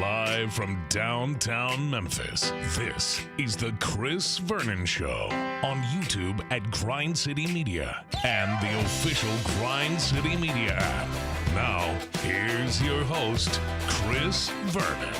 Live from downtown Memphis, this is the Chris Vernon Show on YouTube at Grind City Media and the official Grind City Media app. Now, here's your host, Chris Vernon.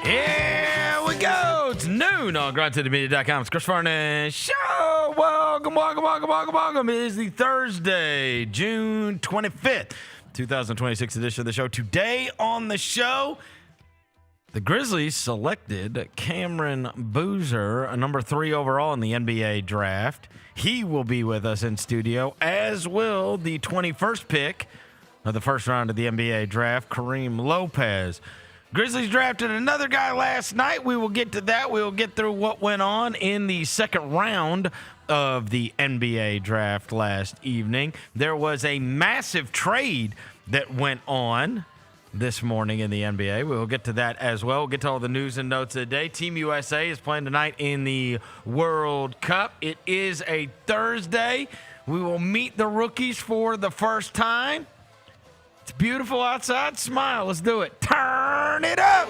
Here we go. It's noon on GrindCityMedia.com. It's Chris Vernon Show. Welcome. It is the Thursday, June 25th, 2026 edition of the show. Today on the show, the Grizzlies selected Cameron Boozer, number 3 overall in the NBA draft. He will be with us in studio, as will the 21st pick of the first round of the NBA draft, Karim Lopez. Grizzlies drafted another guy last night. We will get to that. We will get through what went on in the second round of the NBA draft last evening. There was a massive trade that went on this morning in the NBA. We will get to that as well. We'll get to all the news and notes of the day. Team USA is playing tonight in the World Cup. It is a Thursday. We will meet the rookies for the first time. It's beautiful outside. Smile. Let's do it. Turn it up.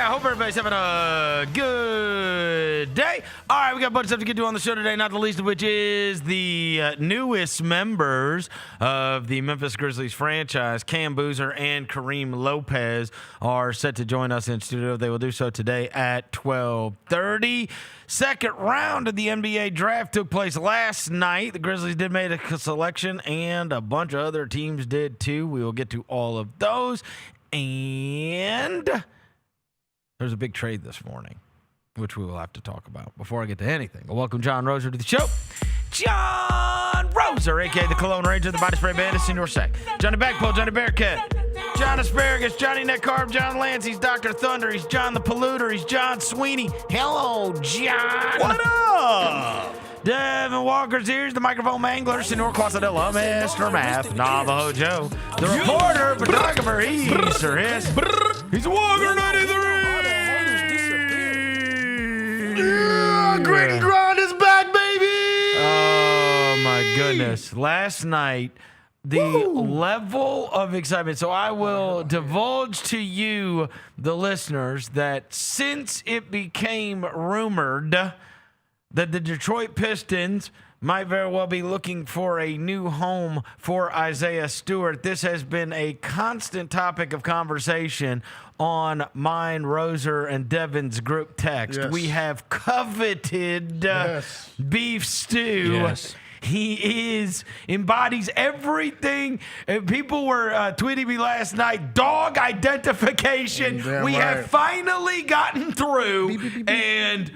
Hope everybody's having a good day. All right, we got a bunch of stuff to get to on the show today, not the least of which is the newest members of the Memphis Grizzlies franchise. Cam Boozer and Karim Lopez are set to join us in studio. They will do so today at 12:30. Second round of the NBA draft took place last night. The Grizzlies did make a selection, and a bunch of other teams did too. We will get to all of those. And there's a big trade this morning, which we will have to talk about. Before I get to anything, I'll welcome John Roser to the show. John Roser, a.k.a. the Cologne Ranger, the Body Spray Bandit, Senior Sack. Johnny Backpole, Johnny Bearcat. John Asparagus, Johnny Neck Carb, John Lance. He's Dr. Thunder. He's John the Polluter. He's John Sweeney. Hello, John. What up? Devin Walker's here. He's the microphone mangler, Senor Quasadilla, Mr. Math, Navajo Joe. The reporter, photographer, he's Sir Hiss. He's Walker 93. Grit and grind is back, baby! Oh, my goodness. Last night, the level of excitement. So I will divulge to you, the listeners, that since it became rumored that the Detroit Pistons might very well be looking for a new home for Isaiah Stewart, this has been a constant topic of conversation on mine, Roser, and Devin's group text. Yes. We have coveted beef stew. Yes. He embodies everything. People were tweeting me last night, dog identification. Damn we right. have finally gotten through. And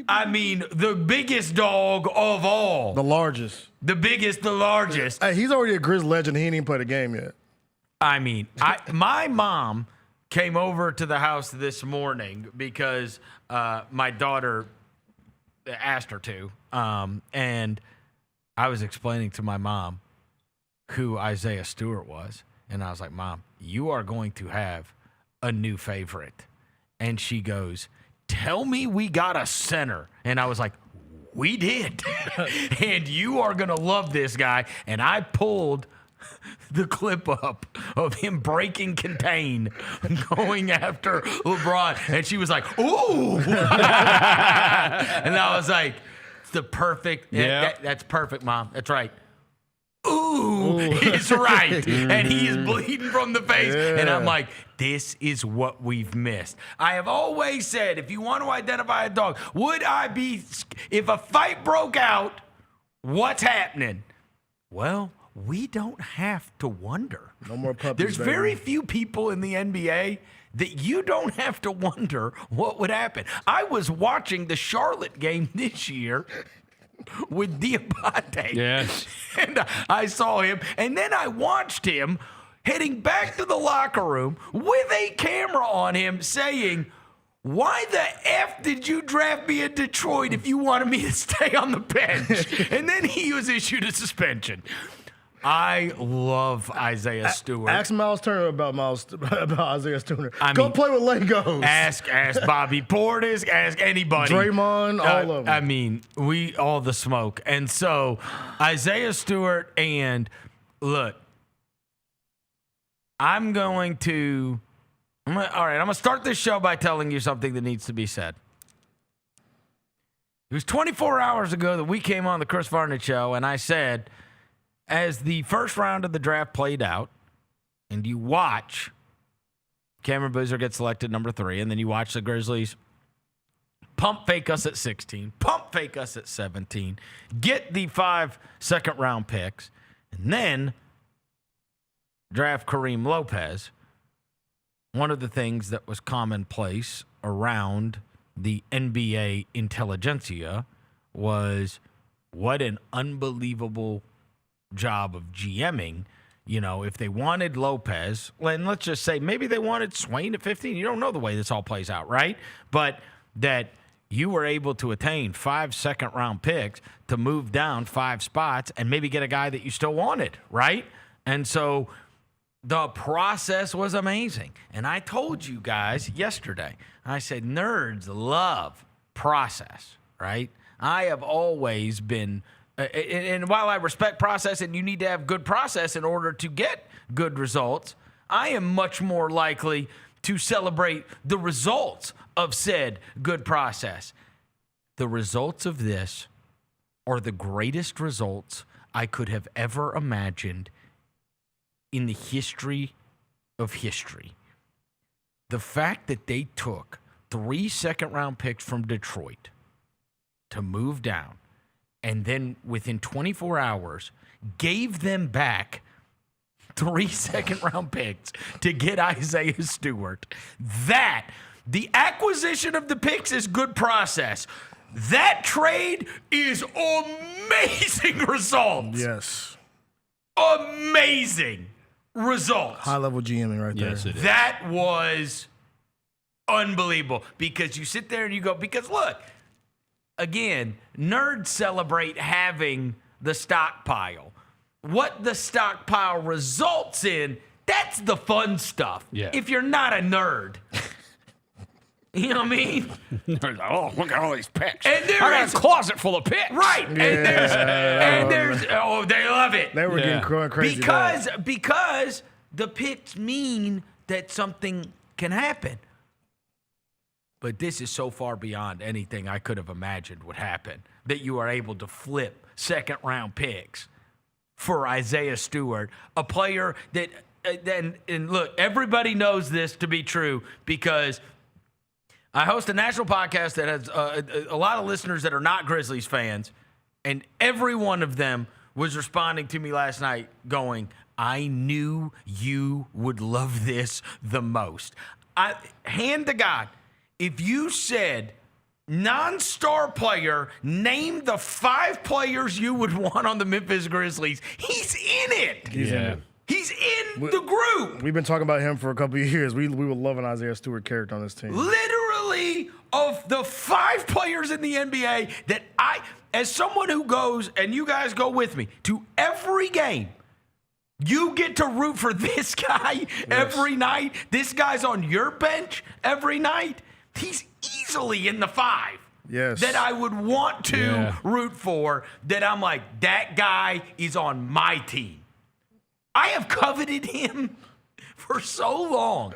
I mean, the biggest dog of all. The largest. The biggest, the largest. Hey, he's already a Grizz legend. He ain't even played a game yet. I mean, my mom came over to the house this morning because my daughter asked her to. And I was explaining to my mom who Isaiah Stewart was. And I was like, Mom, you are going to have a new favorite. And she goes, tell me we got a center. And I was like, we did. And you are going to love this guy. And I pulled the clip up of him breaking contain, going after LeBron, and she was like, "Ooh!" And I was like, "It's the perfect. That's perfect, Mom. That's right." Ooh, is right. And he is bleeding from the face. Yeah. And I'm like, this is what we've missed. I have always said, if you want to identify a dog, if a fight broke out, what's happening? Well, we don't have to wonder. No more puppies. There's very few people in the NBA that you don't have to wonder what would happen. I was watching the Charlotte game this year with Diabate. Yes. And I saw him, and then I watched him heading back to the locker room with a camera on him saying, "Why the F did you draft me in Detroit if you wanted me to stay on the bench?" And then he was issued a suspension. I love Isaiah Stewart. Ask Miles Turner about Isaiah Stewart. Go play with Legos. Ask Bobby Portis. Ask anybody. Draymond, all of them. I mean, all the smoke. And so Isaiah Stewart, and look, I'm going to start this show by telling you something that needs to be said. It was 24 hours ago that we came on the Chris Vernon Show, and I said, as the first round of the draft played out, and you watch Cameron Boozer get selected number 3, and then you watch the Grizzlies pump fake us at 16, pump fake us at 17, get the 5 second-round picks, and then draft Karim Lopez. One of the things that was commonplace around the NBA intelligentsia was what an unbelievable job of GMing. You know, if they wanted Lopez, and let's just say maybe they wanted Swain at 15. You don't know the way this all plays out, right? But that you were able to attain 5 second-round picks to move down 5 spots and maybe get a guy that you still wanted, right? And so the process was amazing. And I told you guys yesterday, I said, nerds love process, right? I have always been, and while I respect process and you need to have good process in order to get good results, I am much more likely to celebrate the results of said good process. The results of this are the greatest results I could have ever imagined in the history of history. The fact that they took 3 second-round picks from Detroit to move down, and then within 24 hours gave them back 3 second-round picks to get Isaiah Stewart. That, the acquisition of the picks is good process. That trade is amazing results. Yes. Amazing results. High-level GMing right there. Yes, it is. That was unbelievable, because you sit there and you go, because look, again, nerds celebrate having the stockpile. What the stockpile results in, that's the fun stuff. Yeah. If you're not a nerd. You know what I mean? Oh, look at all these picks. And there I got is a closet full of picks. right. Yeah. And there's they love it. They were getting going crazy. Because the picks mean that something can happen. But this is so far beyond anything I could have imagined would happen, that you are able to flip second-round picks for Isaiah Stewart, a player that, and look, everybody knows this to be true because I host a national podcast that has a lot of listeners that are not Grizzlies fans, and every one of them was responding to me last night going, I knew you would love this the most. Hand to God, if you said non-star player, name the 5 players you would want on the Memphis Grizzlies, he's in it. He's in it. He's in the group. We've been talking about him for a couple of years. We were loving Isaiah Stewart character on this team. Literally, of the 5 players in the NBA that as someone who goes, and you guys go with me, to every game, you get to root for this guy every night. This guy's on your bench every night. He's easily in the 5 that I would want to root for, that I'm like, that guy is on my team. I have coveted him for so long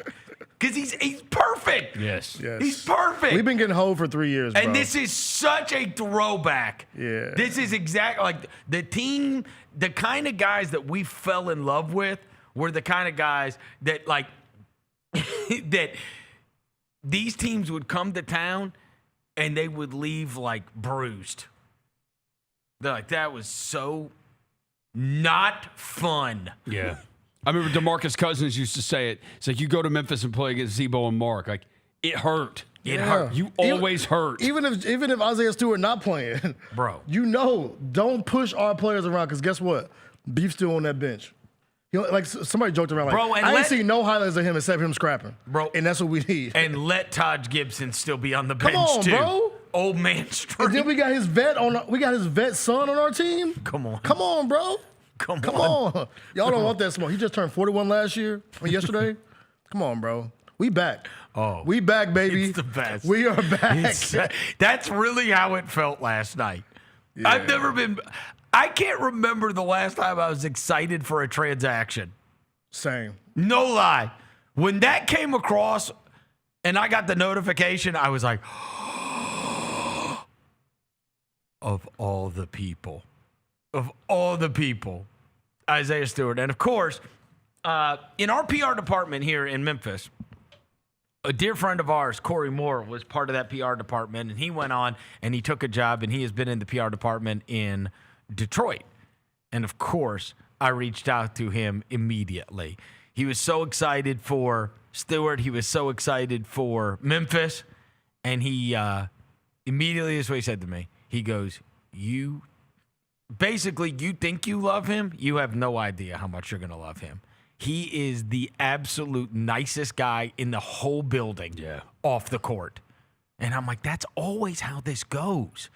because he's perfect. Yes. He's perfect. We've been getting hold for 3 years, bro. And this is such a throwback. Yeah. This is exactly like the team, the kind of guys that we fell in love with were the kind of guys that like that these teams would come to town and they would leave like bruised. They're like, that was so not fun. Yeah. I remember DeMarcus Cousins used to say it. It's like you go to Memphis and play against Zebo and Mark. Like, it hurt. It hurt. You always hurt. Even if Isaiah Stewart not playing, Bro. Don't push our players around because guess what? Beef's still on that bench. Like somebody joked around, like, Bro, and I ain't seen no highlights of him except him scrapping. Bro. And that's what we need. And let Taj Gibson still be on the bench, Come on, too. bro. Old man And strength. then we got his vet son on our team. Come on. Come on, bro. Come Come on. on. Y'all don't want that smoke. He just turned 41 yesterday. Come on, bro. We back. Oh. We back, baby. It's the best. We are back. That's really how it felt last night. Yeah. I can't remember the last time I was excited for a transaction. Same. No lie. When that came across and I got the notification, I was like, of all the people, Isaiah Stewart. And of course, in our PR department here in Memphis, a dear friend of ours, Corey Moore, was part of that PR department, and he went on and he took a job, and he has been in the PR department in Detroit. And of course, I reached out to him immediately. He was so excited for Stewart. He was so excited for Memphis. And he immediately, this is what he said to me. He goes, you think you love him? You have no idea how much you're going to love him. He is the absolute nicest guy in the whole building off the court. And I'm like, that's always how this goes,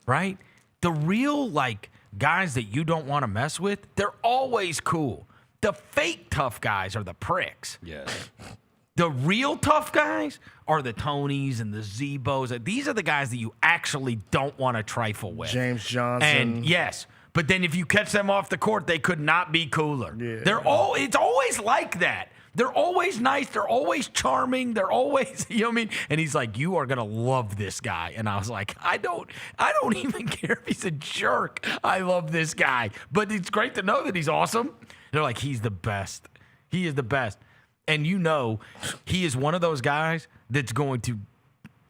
right? The real, like, guys that you don't want to mess with, they're always cool. The fake tough guys are the pricks. Yes. The real tough guys are the Tonys and the Zebos. These are the guys that you actually don't want to trifle with. James Johnson. And yes, but then if you catch them off the court, they could not be cooler. Yeah. It's always like that. They're always nice. They're always charming. They're always, you know what I mean? And he's like, you are going to love this guy. And I was like, I don't even care if he's a jerk. I love this guy. But it's great to know that he's awesome. They're like, he's the best. He is the best. And you know, he is one of those guys that's going to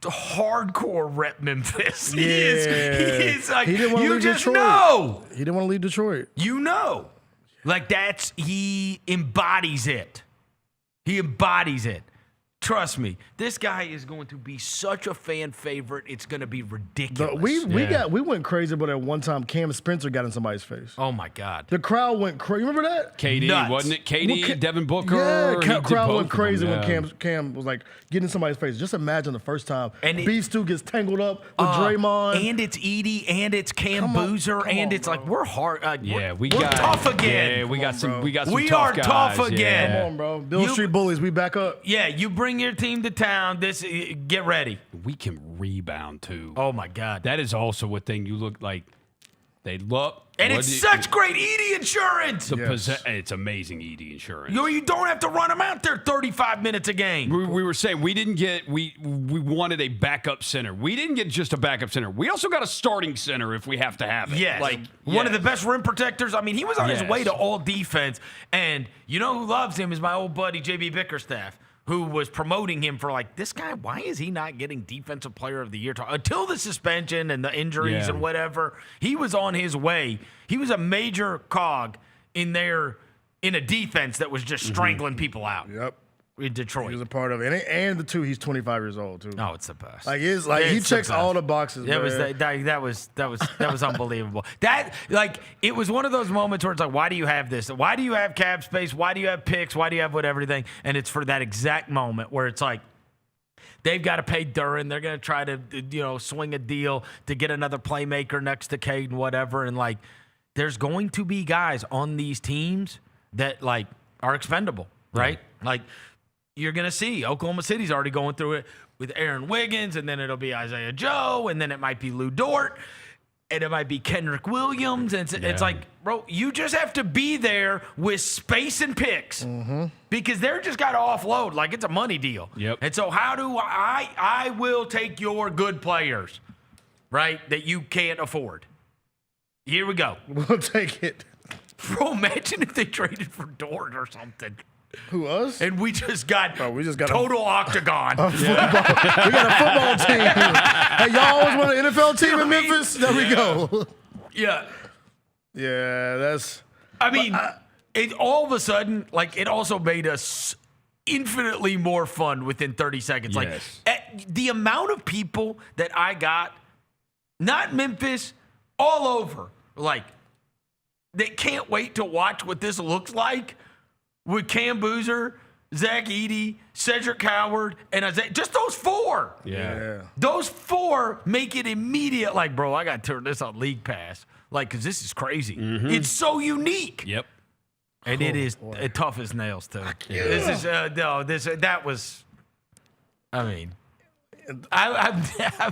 hardcore rep Memphis. Yeah. He is like, he didn't want to leave just Detroit. know. He didn't want to leave Detroit. You know. Like he embodies it. He embodies it. Trust me, this guy is going to be such a fan favorite. It's going to be ridiculous. We went crazy about that one time Cam Spencer got in somebody's face. Oh my God. The crowd went crazy. Remember that? KD, Nuts. wasn't it? KD, Well, Devin Booker. Yeah, he did crowd both went of crazy them, when Cam was like getting in somebody's face. Just imagine the first time And Beef Stew gets tangled up with Draymond. And it's Edey, and it's Cam Boozer, come and on, it's bro. like we're hard. we're tough again. Yeah, we got some. We got some. We tough are guys, tough yeah. again. Come on, bro. Bill Street Bullies, we back up. Yeah, you bring your team to town. Get ready. We can rebound too. Oh my God. That is also a thing. You look like they love. And it's such great Edey insurance. It's amazing Edey insurance. You don't have to run them out there 35 minutes a game. We were saying we wanted a backup center. We didn't get just a backup center. We also got a starting center if we have to have it. Yes. Like one of the best rim protectors. I mean, he was on his Yes. way to all defense. And you know who loves him is my old buddy, JB Bickerstaff, who was promoting him for like, this guy, why is he not getting Defensive Player of the Year? Until the suspension and the injuries and whatever, he was on his way. He was a major cog in a defense that was just strangling people out. Yep. In Detroit. He was a part of it. And the two, he's 25 years old, too. Oh, it's the best. Like, he checks all the boxes, That man. was unbelievable. It was one of those moments where it's like, why do you have this? Why do you have cap space? Why do you have picks? Why do you have everything? And it's for that exact moment where it's like, they've got to pay Duren. They're going to try to, swing a deal to get another playmaker next to Cade and whatever. And like, there's going to be guys on these teams that like are expendable, right? Yeah. Like, you're going to see Oklahoma City's already going through it with Aaron Wiggins, and then it'll be Isaiah Joe, and then it might be Lou Dort. and it might be Kendrick Williams. And it's like, bro, you just have to be there with space and picks because they're just got to offload like it's a money deal. Yep. And so how do I will take your good players, right, that you can't afford. Here we go. We'll take it. Bro, imagine if they traded for Dort or something. Who, us? And we just got got total octagon. We got a football team. Hey, y'all always want an NFL team in Memphis? There we go. Yeah. Yeah, that's. I mean, it all of a sudden, like, it also made us infinitely more fun within 30 seconds. Yes. Like, the amount of people that I got, not Memphis, all over, like, they can't wait to watch what this looks like with Cam Boozer, Zach Edey, Cedric Howard, and Isaiah. Just those four. Yeah. Those four make it immediate. Like, bro, I got to turn this on League Pass. Like, because this is crazy. It's so unique. Yep. And it is tough as nails, too. This is, that was, I mean, I'm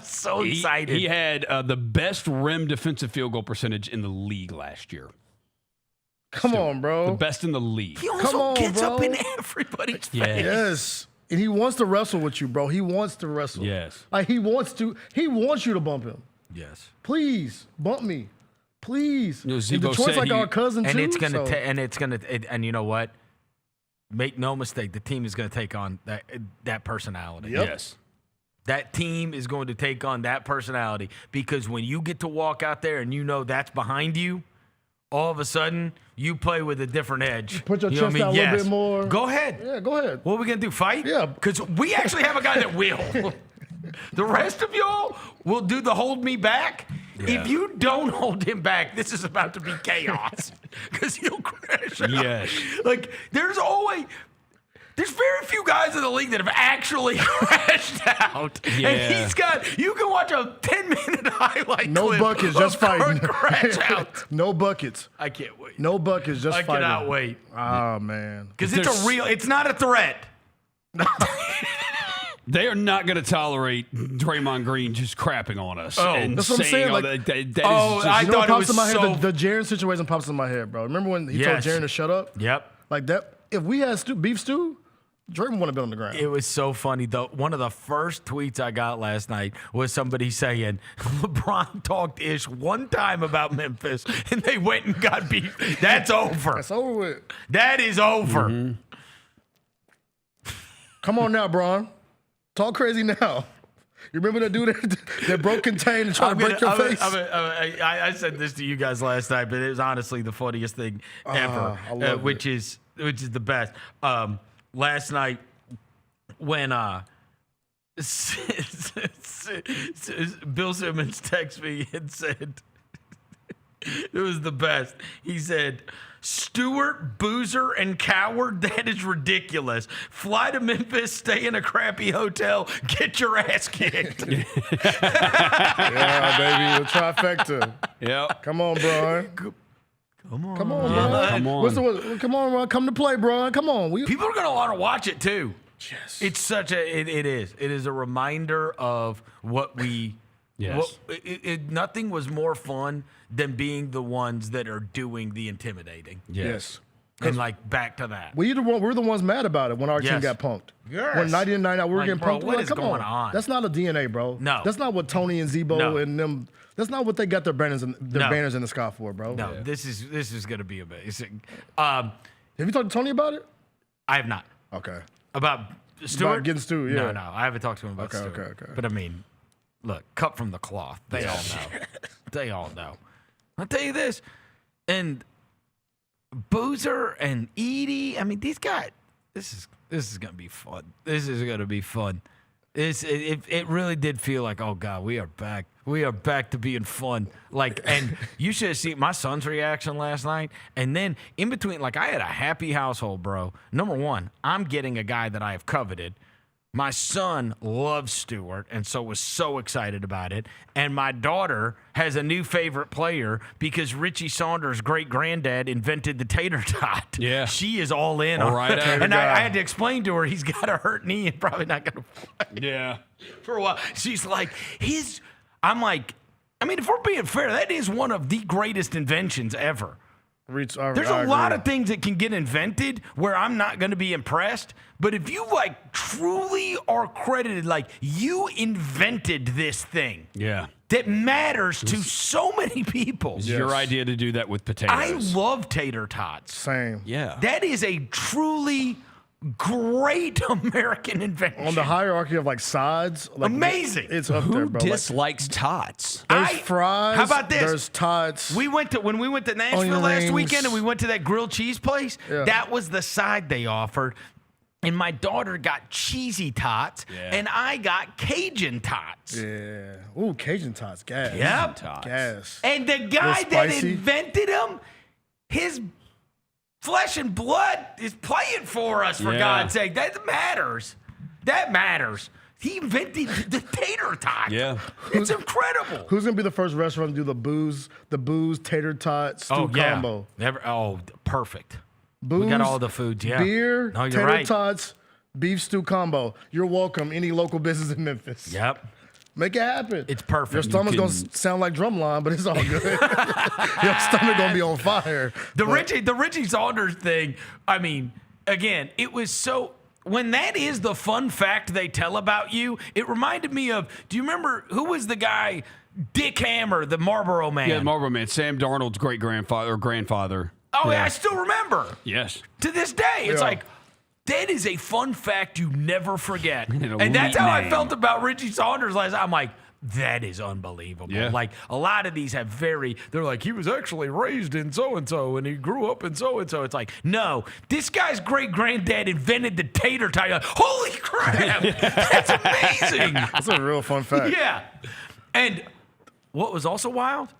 so excited. He had the best rim defensive field goal percentage in the league last year. Come on, bro. The best in the league. He also Come on, gets bro. up in everybody's face. Yes. And he wants to wrestle with you, bro. He wants to wrestle. Yes. Like, he wants you to bump him. Yes. Please, bump me. Please. You know, And Zebo Detroit's said like our cousin, And too. it's gonna so. and you know what? Make no mistake, the team is gonna take on that personality. Yep. Yes. That team is going to take on that personality because when you get to walk out there and you know that's behind you, all of a sudden you play with a different edge. Put your You know chest what I out mean? a little Yes. bit more. Go ahead. Yeah, go ahead. What are we gonna do? Fight? Yeah. Because we actually have a guy that will. The rest of y'all will do the hold me back. Yeah. If you don't hold him back, this is about to be chaos because he'll crash out. Yes. Like, there's very few guys in the league that have actually crashed out. Yeah. And you can watch a 10-minute highlight No clip buckets, of just fighting. crash out. No buckets. I can't wait. No buckets, just I fighting. cannot wait. Oh, man. Because it's not a threat. They are not going to tolerate Draymond Green just crapping on us. Oh, and that's what I'm saying, all like- that is Oh, just, I You know thought what it pops was in my head? so- The Jaren situation pops in my head, bro. Remember when he Yes. told Jaren to shut up? Yep. Like that. If we had beef stew, Draymond wouldn't have been on the ground. It was so funny. One of the first tweets I got last night was somebody saying LeBron talked ish one time about Memphis, and they went and got beat. That's over. It's over with. That is over. Come on now, Bron. Talk crazy now. You remember that dude that broke contain and tried to break your face? I said this to you guys last night, but it was honestly the funniest thing ever, I love which is the best. Last night when Bill Simmons texted me and said it was the best. He said, Stewart, Boozer, and Coward, that is ridiculous. Fly to Memphis, stay in a crappy hotel, get your ass kicked. Yeah, baby. The trifecta. Yep. Come on, Bron. Come on. Come on, Bron. Come on. Come on, Bron. Come to play, Bron. Come on. People are going to want to watch it too. Yes. It's such it is a reminder of what we. Yes. Nothing was more fun than being the ones that are doing the intimidating. Yes. And like back to that. We're the ones mad about it when our team Yes. got punked. Yes. When 90 and 9 out, we were Like, getting bro, punked. what We're is come going on? That's not a DNA, bro. No. That's not what Tony and Zebo No. and them. That's not what they got their banners in the sky for, bro. No, this is gonna be amazing. Have you talked to Tony about it? I have not. Okay. About Stewart? About getting Stewart, yeah. No, I haven't talked to him about Okay, Stewart. okay. But I mean, look, cut from the cloth. They all know. They all know. I'll tell you this. And Boozer and Edey, I mean, these guys, this is gonna be fun. This is gonna be fun. It really did feel like, oh God, we are back. We are back to being fun. Like, and you should have seen my son's reaction last night. And then in between, like, I had a happy household, bro. Number one, I'm getting a guy that I have coveted. My son loves Stewart and so was so excited about it. And my daughter has a new favorite player because Richie Saunders' great-granddad invented the tater tot. Yeah. She is all in on right, it. tater And I guy. had to explain to her he's got a hurt knee and probably not going to play Yeah. for a while. She's like, I'm like, I mean, if we're being fair, that is one of the greatest inventions ever. There's a lot of things that can get invented where I'm not going to be impressed. But if you like truly are credited, like you invented this thing. Yeah. That matters to so many people. It's your idea to do that with potatoes. I love tater tots. Same. Yeah. That is a truly great American invention. On the hierarchy of like sides, like, amazing. It's up there, Who bro. dislikes tots? There's fries. How about this? There's tots. When we went to Nashville Onion last rings. weekend and we went to that grilled cheese place. Yeah. That was the side they offered. And my daughter got cheesy tots, and I got Cajun tots. Yeah. Ooh, Cajun tots. Gas. Yep. Tots. Gas. And the guy that spicy. invented them, his flesh and blood is playing for us, for God's sake. That matters. That matters. He invented the tater tot. Yeah. It's incredible. Who's gonna be the first restaurant to do the booze tater tot stew combo? Perfect. Booze, We got all the foods, yeah. Beer, No, you're tater right. tots, beef stew combo. You're welcome. Any local business in Memphis. Yep. Make it happen. It's perfect. Your stomach's gonna sound like drumline, but it's all good. Your stomach gonna be on fire. The Richie Saunders thing, I mean, again, it was so. When that is the fun fact they tell about you, it reminded me of. Do you remember who was the guy, Dick Hammer, the Marlboro Man? Yeah, Marlboro Man. Sam Darnold's great grandfather or grandfather. Oh, yeah. I still remember. Yes. To this day, it's Yeah. like. That is a fun fact you never forget. An And that's elite how I name. felt about Richie Saunders last night. I'm like, that is unbelievable. Yeah. Like, a lot of these have they're like, he was actually raised in so-and-so and he grew up in so-and-so. It's like, no, this guy's great-granddad invented the tater tot. Like, holy crap, that's amazing. That's a real fun fact. Yeah. And what was also wild,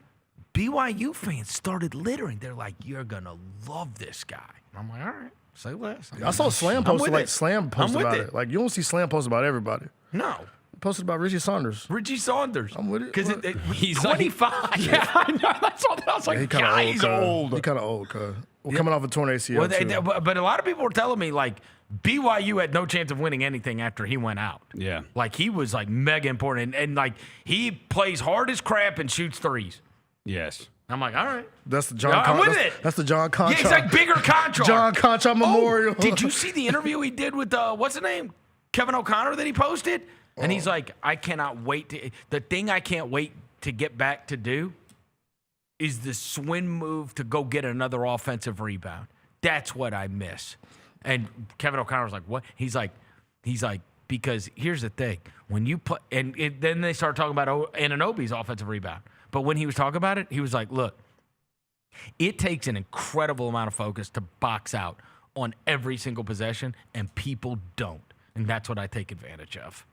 BYU fans started littering. They're like, you're going to love this guy. And I'm like, all right. Say less. I saw Slam I'm post with like it. Slam post I'm with about it. it. Like you don't see Slam post about everybody. No. Posted about Richie Saunders. Richie Saunders. I'm with it. Because He's 25. Yeah, I know. That's all. I was like, He kind of God, old. he's cuz. old. He kind of old, cuz. Well, coming off a torn ACL Well, too. but a lot of people were telling me, like, BYU had no chance of winning anything after he went out. Yeah. Like, he was, like, mega important. And like, he plays hard as crap and shoots threes. Yes. I'm like, all right. That's the John. Yeah, I'm with that's, it. That's the John Conchar. Yeah, it's like bigger Conchar. John Conchar Memorial. Did you see the interview he did with, what's the name? Kevin O'Connor that he posted? And he's like, I cannot wait to. The thing I can't wait to get back to do is the swing move to go get another offensive rebound. That's what I miss. And Kevin O'Connor was like, what? He's like, because here's the thing. When you put, then they start talking about Anunoby's offensive rebound. But when he was talking about it, he was like, look, it takes an incredible amount of focus to box out on every single possession, and people don't. And that's what I take advantage of.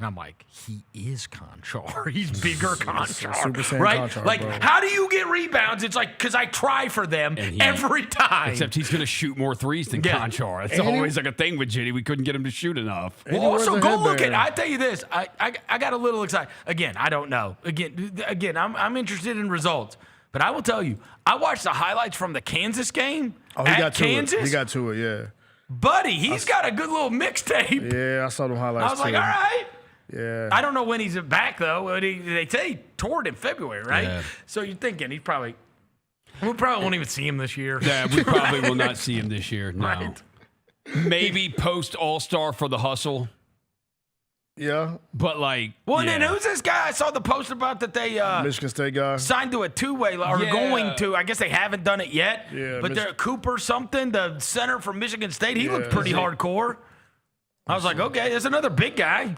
And I'm like, he is Conchar. He's bigger Conchar, Super Saiyan right? Conchar, like, bro. how do you get rebounds? It's like, because I try for them every time. Except he's going to shoot more threes than Yeah. Conchar. That's And he- always like a thing with Jitty. We couldn't get him to shoot enough. And he Well, wears also, a go look at. headband. I tell you this. I got a little excited. Again, I don't know. Again, I'm interested in results. But I will tell you, I watched the highlights from the Kansas game Oh, he at got to Kansas. it. He got to it. Yeah. Buddy, he's got a good little mixtape. Yeah, I saw them highlights. I was like, too. all right. Yeah. I don't know when he's back though. They say he toured in February, right? Yeah. So you're thinking we probably won't even see him this year. Yeah, we probably will not see him this year. No. Right. Maybe post All-Star for the hustle. Yeah. But like, Well, yeah. and then who's this guy? I saw the post about that they Michigan State guy. signed to a two-way or Yeah. going to. I guess they haven't done it yet. Yeah, But they're Cooper something, the center from Michigan State. He looked Yeah. pretty hardcore. I was like, okay, there's another big guy.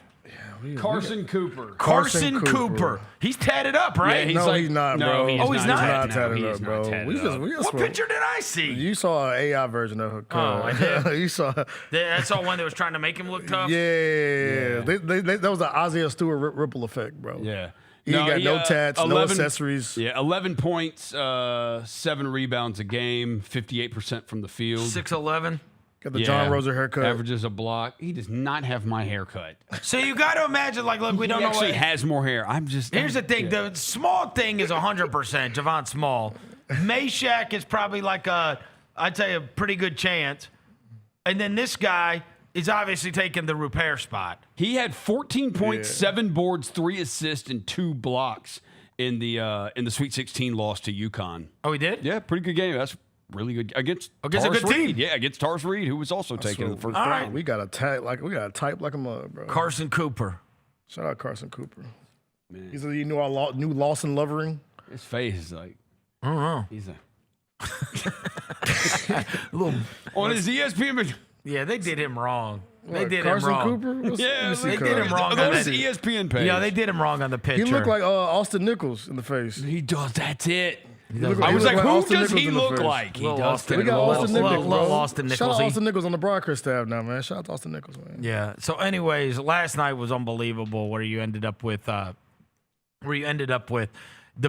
Carson Cooper. Carson Carson Cooper. Cooper. He's tatted up, right? he's No, like- he's not, no, bro. he is Oh, he's not? Not No, tatted he up, is not bro. tatted We up. just What picture did I see? You saw an AI version of her. Oh, I did? You saw. I saw one that was trying to make him look tough. Yeah. That was the Isaiah Stewart ripple effect, bro. Yeah. He ain't got no tats, no accessories. Yeah, 11 points, 7 rebounds a game, 58% from the field. 6'11". Got the John Roser haircut. Averages a block. He does not have my haircut. So you got to imagine, like, look, we don't He know actually what. has more hair. I'm just. Here's the thing: the small thing is 100%. Javon Small, Meshack is probably like I'd say a pretty good chance, and then this guy is obviously taking the repair spot. He had 14 points, 7 boards, 3 assists, and 2 blocks in the Sweet 16 loss to UConn. Oh, he did? Yeah, pretty good game. That's really good against a Taurus good team. Reed. Yeah, against Taurus Reed, who was also taken in the first round. We got to type like a mug, bro. Carson Cooper. Shout out Carson Cooper. Man. He's a new Lawson Lovering. His face is like, I don't know. He's a little on his ESPN. Yeah, they did him wrong. They did Carson him wrong. Cooper? Yeah, they did him wrong. That was the ESPN page. Yeah, they did him wrong on the picture. He looked like Austin Nichols in the face. He does. That's it. I was like, who Austin does Nichols he in the look face. like? He does. We got Austin Nichols, bro. Austin Nichols. Shout out Austin Nichols on the broadcast staff now, man. Shout out to Austin Nichols, man. Yeah. So, anyways, last night was unbelievable where you ended up with the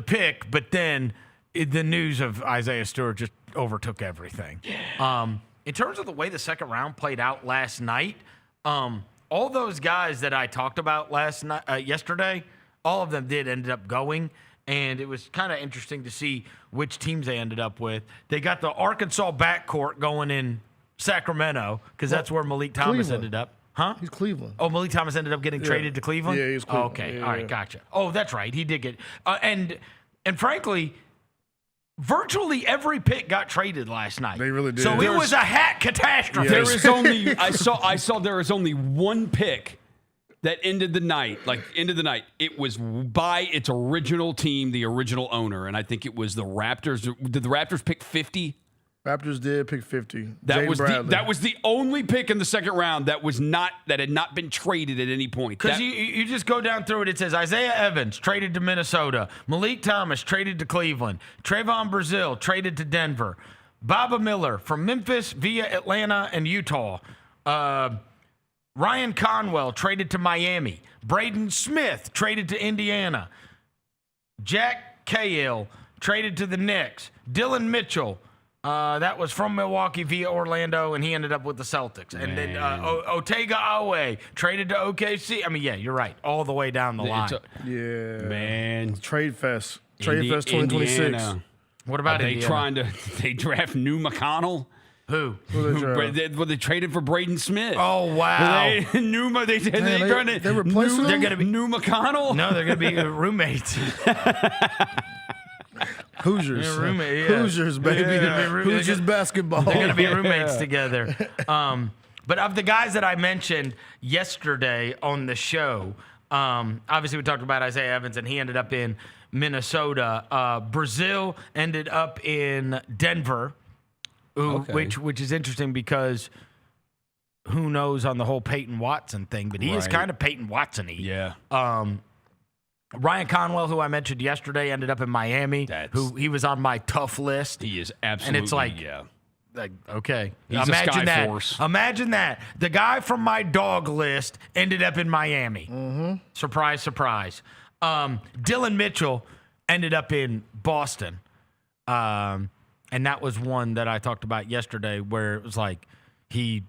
pick, but then the news of Isaiah Stewart just overtook everything. In terms of the way the second round played out last night, all those guys that I talked about yesterday, all of them ended up going. And it was kind of interesting to see which teams they ended up with. They got the Arkansas backcourt going in Sacramento because that's where Malik Thomas Cleveland. ended up. Huh? He's Cleveland. Oh, Malik Thomas ended up getting traded to Cleveland? Yeah, he's Cleveland. Okay, Yeah, all right, gotcha. Oh, that's right. He did get and frankly, virtually every pick got traded last night. They really did. So it was a hat catastrophe. Yeah. There is only I saw there is only one pick that ended the night. It was by its original team, the original owner, and I think it was the Raptors. Did the Raptors pick 50? Raptors did pick 50. That Jaden was the only pick in the second round that had not been traded at any point. Because you just go down through it. It says Isaiah Evans traded to Minnesota. Malik Thomas traded to Cleveland. Trayvon Brazile traded to Denver. Baba Miller from Memphis via Atlanta and Utah. Ryan Conwell traded to Miami. Braden Smith traded to Indiana. Jack Cahill traded to the Knicks. Dylan Mitchell, that was from Milwaukee via Orlando, and he ended up with the Celtics. And then Otega Awe traded to OKC. I mean, yeah, you're right. All the way down the line. Man. Trade Fest. Trade Fest 2026. Indiana. What about Indiana? They draft New McConnell? Who? They traded for Braden Smith. Oh, wow. They replacing him? They're going to be New McConnell? No, they're going to be roommates. Hoosiers. Yeah, roommate, yeah. Hoosiers, baby. Hoosiers basketball. They're going to be roommates together. But of the guys that I mentioned yesterday on the show, obviously we talked about Isaiah Evans, and he ended up in Minnesota. Brazile ended up in Denver. Which is interesting because who knows on the whole Peyton Watson thing, but he is kind of Peyton Watson-y. Yeah. Ryan Conwell, who I mentioned yesterday, ended up in Miami. He was on my tough list. He is absolutely. And it's like, okay. He's imagine a that. Force. Imagine that. The guy from my dog list ended up in Miami. Mm-hmm. Surprise, surprise. Dylan Mitchell ended up in Boston. And that was one that I talked about yesterday where it was like he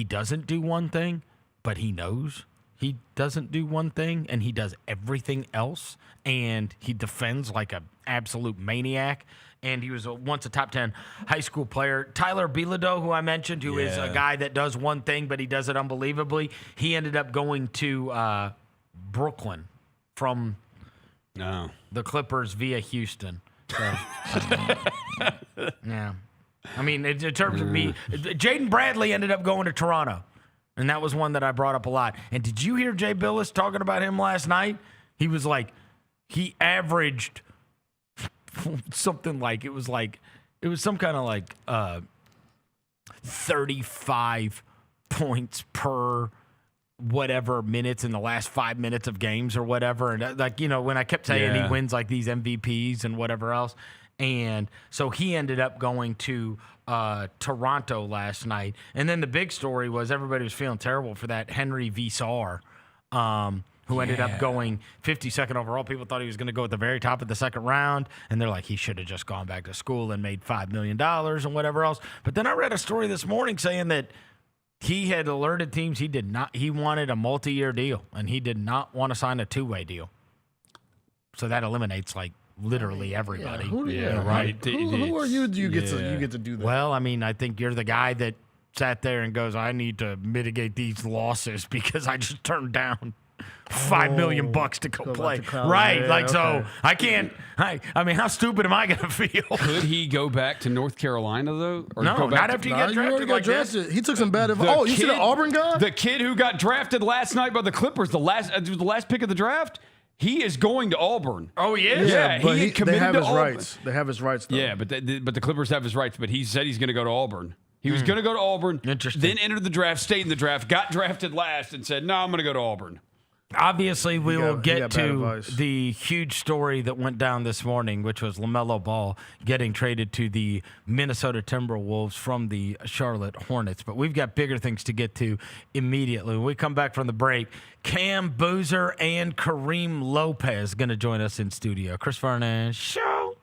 doesn't do one thing, but he knows he doesn't do one thing, and he does everything else, and he defends like an absolute maniac. And he was once a top 10 high school player. Tyler Bilodeau, who I mentioned, who is a guy that does one thing, but he does it unbelievably. He ended up going to Brooklyn from the Clippers via Houston. So, yeah. I mean, in terms of me, Jaden Bradley ended up going to Toronto, and that was one that I brought up a lot. And did you hear Jay Billis talking about him last night? He was like, he averaged something like, it was some kind of like 35 points per whatever minutes in the last 5 minutes of games or whatever. And like, you know, when I kept saying he wins like these MVPs and whatever else. And so he ended up going to Toronto last night. And then the big story was everybody was feeling terrible for that Henry Visar, who ended up going 52nd overall. People thought he was going to go at the very top of the second round. And they're like, he should have just gone back to school and made $5 million and whatever else. But then I read a story this morning saying that he had alerted teams he wanted a multi-year deal, and he did not want to sign a two-way deal. So that eliminates like literally everybody. Right. Who are you? You get to do that. Well, I mean, I think you're the guy that sat there and goes, I need to mitigate these losses because I just turned down $5 million to go play. to college. Right. Yeah, So okay. I can't. I mean, how stupid am I going to feel? Could he go back to North Carolina, though? Or No, go back not to- after you Nah, get you already drafted got like this. drafted. He took some bad advice. You see the Auburn guy? The kid who got drafted last night by the Clippers, the last pick of the draft, he is going to Auburn. Oh, he is? Yeah, but he committed they have to his Auburn. rights. They have his rights, though. Yeah, but the Clippers have his rights. But he said he's going to go to Auburn. He was going to go to Auburn. Interesting. Then entered the draft, stayed in the draft, got drafted last, and said, "No, I'm going to go to Auburn." Obviously, we will he get got bad to advice. the huge story that went down this morning, which was LaMelo Ball getting traded to the Minnesota Timberwolves from the Charlotte Hornets. But we've got bigger things to get to immediately. When we come back from the break, Cam Boozer and Karim Lopez going to join us in studio. Chris Vernon Show.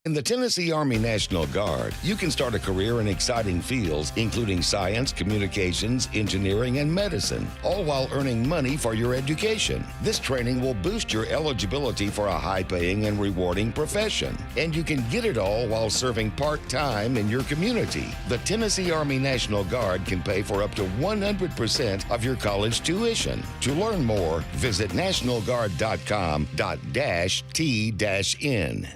In the Tennessee Army National Guard, you can start a career in exciting fields, including science, communications, engineering, and medicine, all while earning money for your education. This training will boost your eligibility for a high-paying and rewarding profession. And you can get it all while serving part-time in your community. The Tennessee Army National Guard can pay for up to 100% of your college tuition. To learn more, visit nationalguard.com.t-n.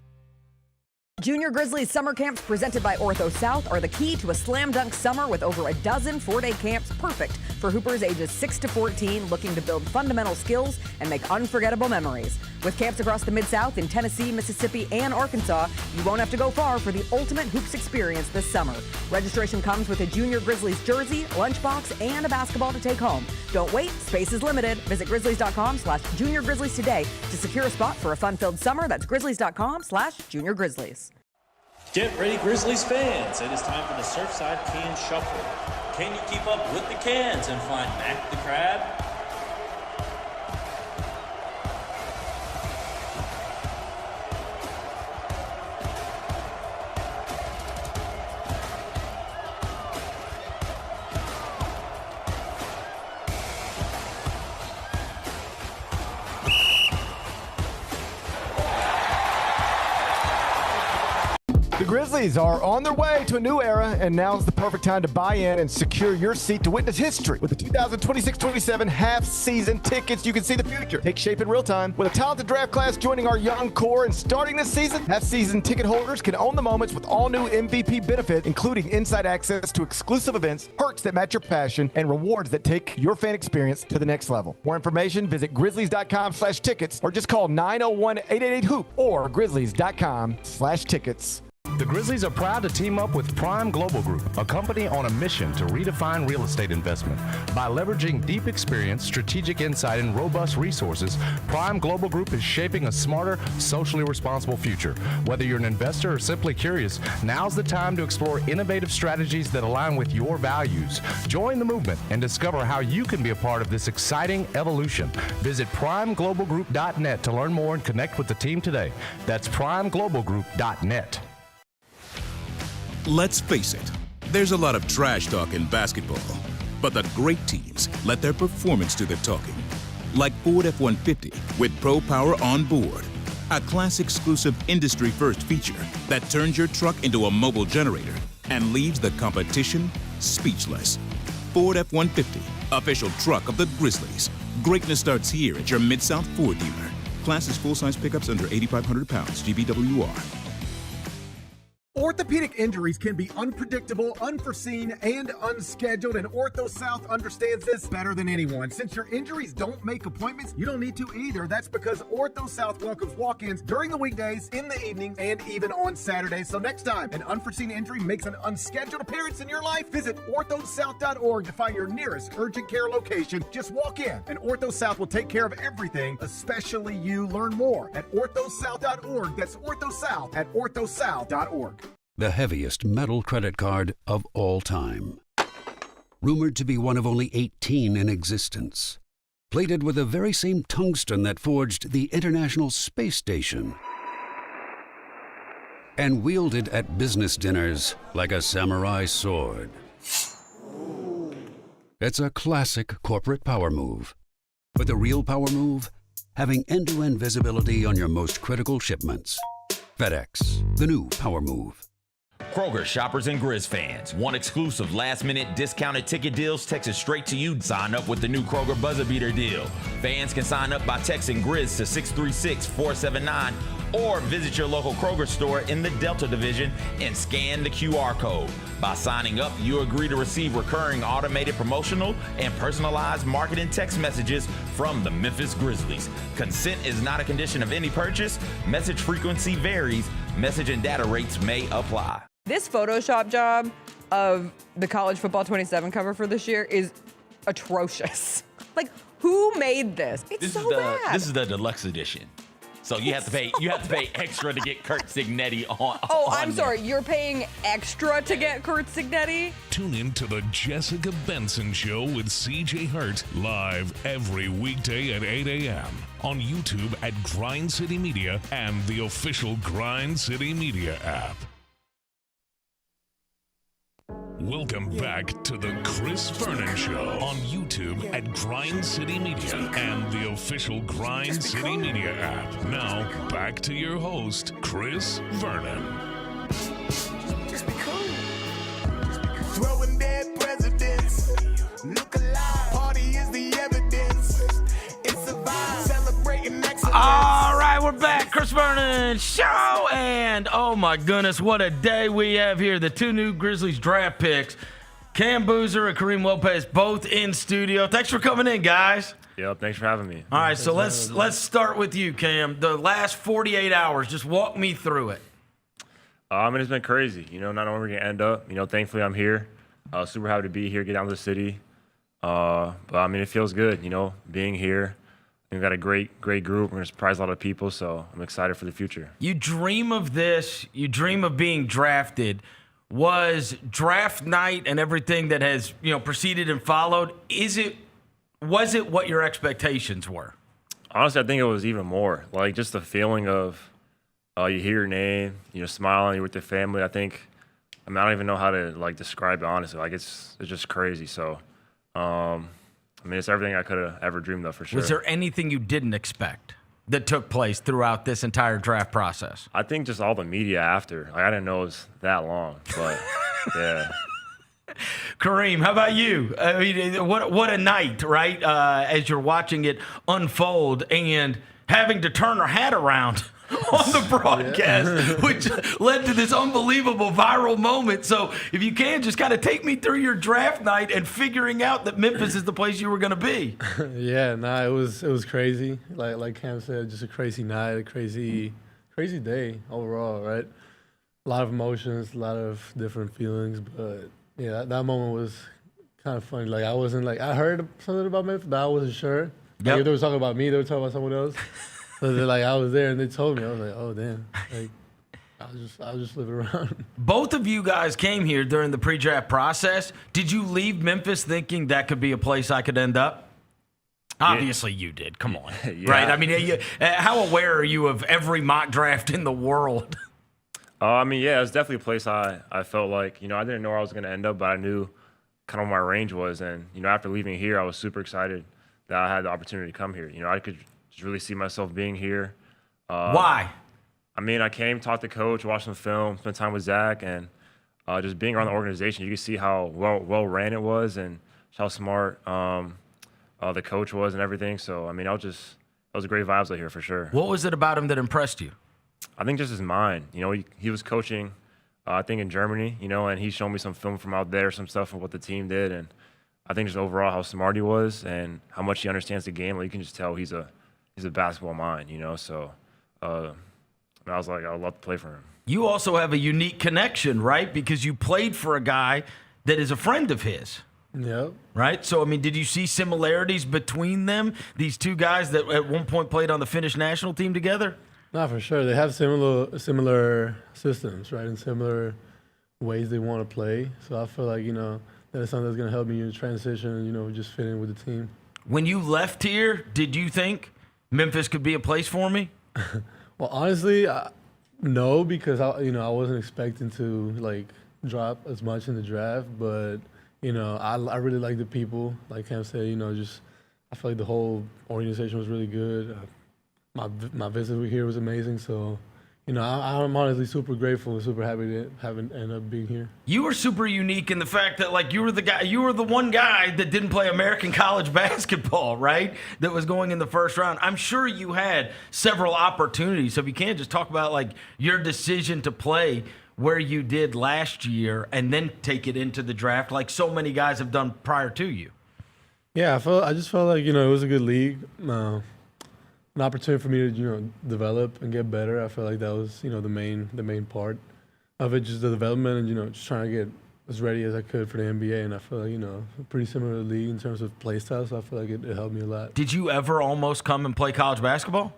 Junior Grizzlies summer camps presented by Ortho South are the key to a slam dunk summer with over a dozen 4-day camps perfect for hoopers ages 6 to 14 looking to build fundamental skills and make unforgettable memories. With camps across the Mid-South in Tennessee, Mississippi, and Arkansas, you won't have to go far for the ultimate hoops experience this summer. Registration comes with a Junior Grizzlies jersey, lunchbox, and a basketball to take home. Don't wait, space is limited. Visit grizzlies.com/Junior Grizzlies today to secure a spot for a fun-filled summer. That's grizzlies.com/Junior Grizzlies. Get ready, Grizzlies fans. It is time for the Surfside Can Shuffle. Can you keep up with the cans and find Mac the Crab? The Grizzlies are on their way to a new era, and now's the perfect time to buy in and secure your seat to witness history. With the 2026-27 half-season tickets, you can see the future take shape in real time. With a talented draft class joining our young core and starting this season, half-season ticket holders can own the moments with all new MVP benefits, including inside access to exclusive events, perks that match your passion, and rewards that take your fan experience to the next level. More information, visit grizzlies.com/tickets or just call 901-888-HOOP or grizzlies.com/tickets. The Grizzlies are proud to team up with Prime Global Group, a company on a mission to redefine real estate investment. By leveraging deep experience, strategic insight, and robust resources, Prime Global Group is shaping a smarter, socially responsible future. Whether you're an investor or simply curious, now's the time to explore innovative strategies that align with your values. Join the movement and discover how you can be a part of this exciting evolution. Visit primeglobalgroup.net to learn more and connect with the team today. That's primeglobalgroup.net. Let's face it, there's a lot of trash talk in basketball, but the great teams let their performance do the talking. Like Ford F-150 with Pro Power on board, a class-exclusive industry-first feature that turns your truck into a mobile generator and leaves the competition speechless. Ford F-150, official truck of the Grizzlies. Greatness starts here at your Mid-South Ford dealer. Class is full-size pickups under 8,500 pounds, GVWR. Orthopedic injuries can be unpredictable, unforeseen, and unscheduled, and Ortho South understands this better than anyone. Since your injuries don't make appointments, you don't need to either. That's because Ortho South welcomes walk-ins during the weekdays, in the evenings, and even on Saturdays. So next time an unforeseen injury makes an unscheduled appearance in your life, visit orthosouth.org to find your nearest urgent care location. Just walk in, and Ortho South will take care of everything, especially you. Learn more at orthosouth.org. That's orthosouth at orthosouth.org. The heaviest metal credit card of all time. Rumored to be one of only 18 in existence. Plated with the very same tungsten that forged the International Space Station. And wielded at business dinners like a samurai sword. It's a classic corporate power move. But the real power move? Having end-to-end visibility on your most critical shipments. FedEx, the new power move. Kroger, shoppers, and Grizz fans. Want exclusive last-minute discounted ticket deals texted straight to you? Sign up with the new Kroger Buzzer Beater deal. Fans can sign up by texting Grizz to 636-479 or visit your local Kroger store in the Delta Division and scan the QR code. By signing up, you agree to receive recurring automated promotional and personalized marketing text messages from the Memphis Grizzlies. Consent is not a condition of any purchase. Message frequency varies. Message and data rates may apply. This Photoshop job of the College Football 27 cover for this year is atrocious. Like, who made this? It's so bad. This is the deluxe edition. So you have to pay extra to get Kurt Signetti on. Oh, I'm sorry. You're paying extra to get Kurt Signetti? Tune in to the Jessica Benson Show with CJ Hurt live every weekday at 8 a.m. on YouTube at Grind City Media and the official Grind City Media app. Welcome back to the Chris Vernon Show on YouTube at Grind City Media and the official Grind City Media app. Now, back to your host, Chris Vernon. Just be cool. Throwing dead presidents. Look alive. Party is the evidence. It's a vibe. Celebrating excellence. All right, we're back. Chris Vernon Show. And oh my goodness, what a day we have here. The two new Grizzlies draft picks, Cam Boozer and Karim Lopez, both in studio. Thanks for coming in, guys. Yep, thanks for having me. All right, so let's start with you, Cam. The last 48 hours, just walk me through it. I mean, it's been crazy. Not knowing where we're going to end up. Thankfully I'm here. Super happy to be here, get down to the city. But, I mean, it feels good, being here. We've got a great group. We're going to surprise a lot of people, so I'm excited for the future. You dream of this. You dream of being drafted. Was draft night and everything that has, preceded and followed, was it what your expectations were? Honestly, I think it was even more. Like, just the feeling of you hear your name, smiling, you're with your family. I don't even know how to, describe it, honestly. Like, it's just crazy. So, it's everything I could have ever dreamed of, for sure. Was there anything you didn't expect that took place throughout this entire draft process? I think just all the media after. I didn't know it was that long, but yeah. Karim, how about you? I mean, what a night, right? As you're watching it unfold and having to turn her hat around on the broadcast, which led to this unbelievable viral moment. So if you can, just kind of take me through your draft night and figuring out that Memphis is the place you were going to be. Yeah, it was crazy. Like Cam said, just a crazy night, a crazy day overall, right? A lot of emotions, a lot of different feelings, but yeah, that moment was kind of funny. Like, I heard something about Memphis, but I wasn't sure. Like, if they were talking about me, they were talking about someone else. So I was there and they told me. I was like, oh damn. Like, I'll just live around. Both of you guys came here during the pre-draft process. Did you leave Memphis thinking that could be a place I could end up? Obviously you did. Come on. Yeah. Right? I mean, how aware are you of every mock draft in the world? It's definitely a place I felt like, I didn't know where I was going to end up, but I knew kind of what my range was. And, after leaving here, I was super excited that I had the opportunity to come here. I could just really see myself being here. Why? I came, talked to coach, watched some film, spent time with Zach, and just being around the organization, you could see how well ran it was and how smart the coach was and everything. So, it was great vibes out here for sure. What was it about him that impressed you? I think just his mind. He was coaching, I think in Germany, and he showed me some film from out there, some stuff from what the team did, and I think just overall how smart he was and how much he understands the game. Like, you can just tell he's a basketball mind, So, I was like, I would love to play for him. You also have a unique connection, right? Because you played for a guy that is a friend of his. Yep. Right? So, did you see similarities between them, these two guys that at one point played on the Finnish national team together? No, for sure. They have similar systems, right, and similar ways they want to play. So I feel like, that is something that's going to help me in transition and, just fit in with the team. When you left here, did you think Memphis could be a place for me? Well, honestly, no, because I wasn't expecting to drop as much in the draft. But I really like the people. Like Cam said, I feel like the whole organization was really good. My visit here was amazing. So I'm honestly super grateful and super happy to have end up being here. You were super unique in the fact that, like, you were the one guy that didn't play American college basketball, right? That was going in the first round. I'm sure you had several opportunities. So if you can't just talk about, like, your decision to play where you did last year and then take it into the draft, like so many guys have done prior to you. Yeah, I just felt like, it was a good league. An opportunity for me to, develop and get better. I feel like that was, the main part of it, just the development and, just trying to get as ready as I could for the NBA. And I feel like, pretty similar to the league in terms of play style, so I feel like it helped me a lot. Did you ever almost come and play college basketball?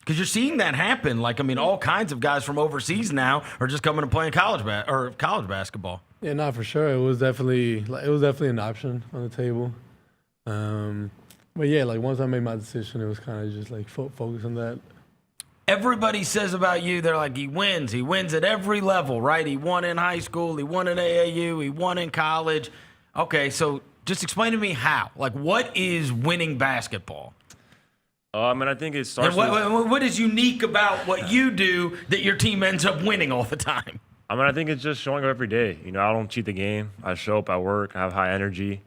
Because you're seeing that happen. Like, all kinds of guys from overseas now are just coming and playing college basketball. Yeah, not for sure. It was definitely an option on the table. But yeah, like once I made my decision, it was kind of just like focus on that. Everybody says about you, they're like, he wins at every level, right? He won in high school, he won in AAU, he won in college. Okay, so just explain to me how. Like, what is winning basketball? I think it starts and what is unique about what you do that your team ends up winning all the time? I think it's just showing up every day. I don't cheat the game. I show up, I work, I have high energy.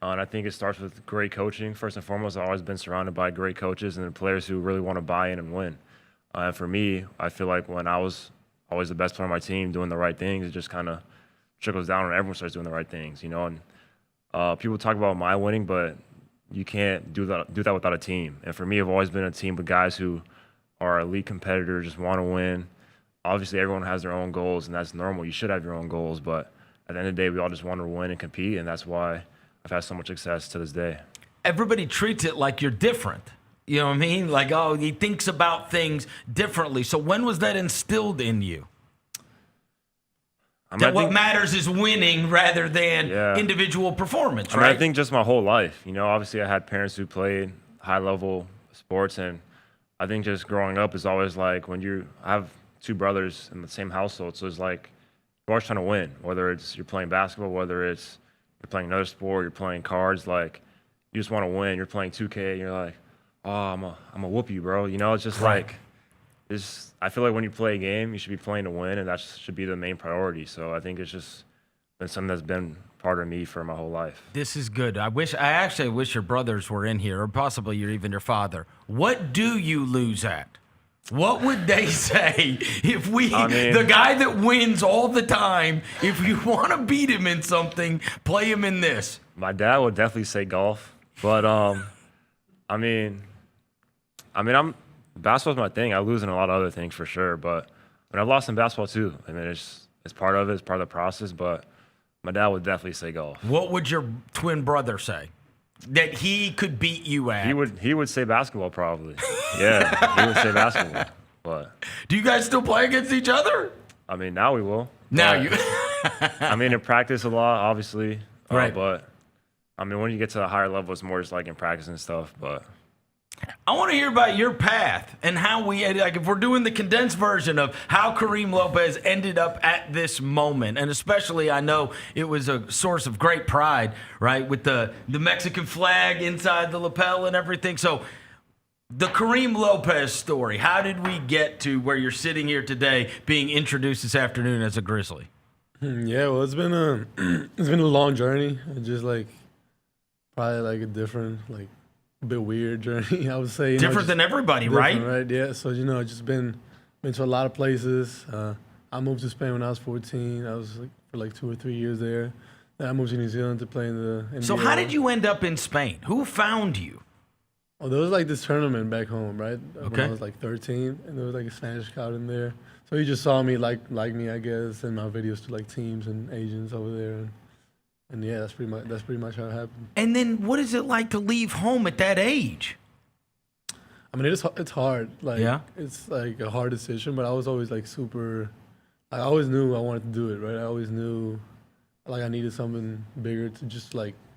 And I think it starts with great coaching. First and foremost, I've always been surrounded by great coaches and players who really want to buy in and win. And for me, I feel like when I was always the best player on my team doing the right things, it just kind of trickles down and everyone starts doing the right things, And people talk about my winning, but you can't do that without a team. And for me, I've always been a team with guys who are elite competitors, just want to win. Obviously, everyone has their own goals, and that's normal. You should have your own goals, but at the end of the day, we all just want to win and compete, and that's why I've had so much success to this day. Everybody treats it like you're different. You know what I mean? Like, oh, he thinks about things differently. So when was that instilled in you? That what matters is winning rather than individual performance, right? I think just my whole life. Obviously I had parents who played high-level sports, and I think just growing up is always like I have two brothers in the same household, so it's like you're always trying to win, whether it's you're playing basketball, whether it's you're playing another sport, you're playing cards, like you just want to win. You're playing 2K, and you're like, oh, I'm a whoop you, bro. It's just like, I feel like when you play a game, you should be playing to win, and that should be the main priority. So I think it's just been something that's been part of me for my whole life. This is good. I actually wish your brothers were in here, or possibly even your father. What do you lose at? What would they say if the guy that wins all the time, if you want to beat him in something, play him in this? My dad would definitely say golf, but basketball's my thing. I lose in a lot of other things for sure, but I've lost in basketball too. It's part of it. It's part of the process, but my dad would definitely say golf. What would your twin brother say that he could beat you at? He would say basketball probably. Yeah, he would say basketball. But do you guys still play against each other? Now we will. Now in practice a lot, obviously. Right. But when you get to a higher level, it's more just like in practice and stuff. But I want to hear about your path and how if we're doing the condensed version of how Karim Lopez ended up at this moment. And especially, I know it was a source of great pride, right? With the Mexican flag inside the lapel and everything. So the Karim Lopez story, how did we get to where you're sitting here today being introduced this afternoon as a Grizzly? Yeah, well, it's been a long journey. Just probably a different, a bit weird journey, I would say. Different than everybody, right? Right, yeah. So, I've just been to a lot of places. I moved to Spain when I was 14. I was for 2 or 3 years there. Then I moved to New Zealand to play in the NBA. So how did you end up in Spain? Who found you? Oh, there was this tournament back home, right? Okay. When I was 13, and there was a Spanish scout in there. So he just saw me, like me, I guess, and my videos to teams and agents over there. And yeah, that's pretty much how it happened. And then what is it like to leave home at that age? It's hard. It's a hard decision, but I was always super. I always knew I wanted to do it, right? I always knew I needed something bigger to just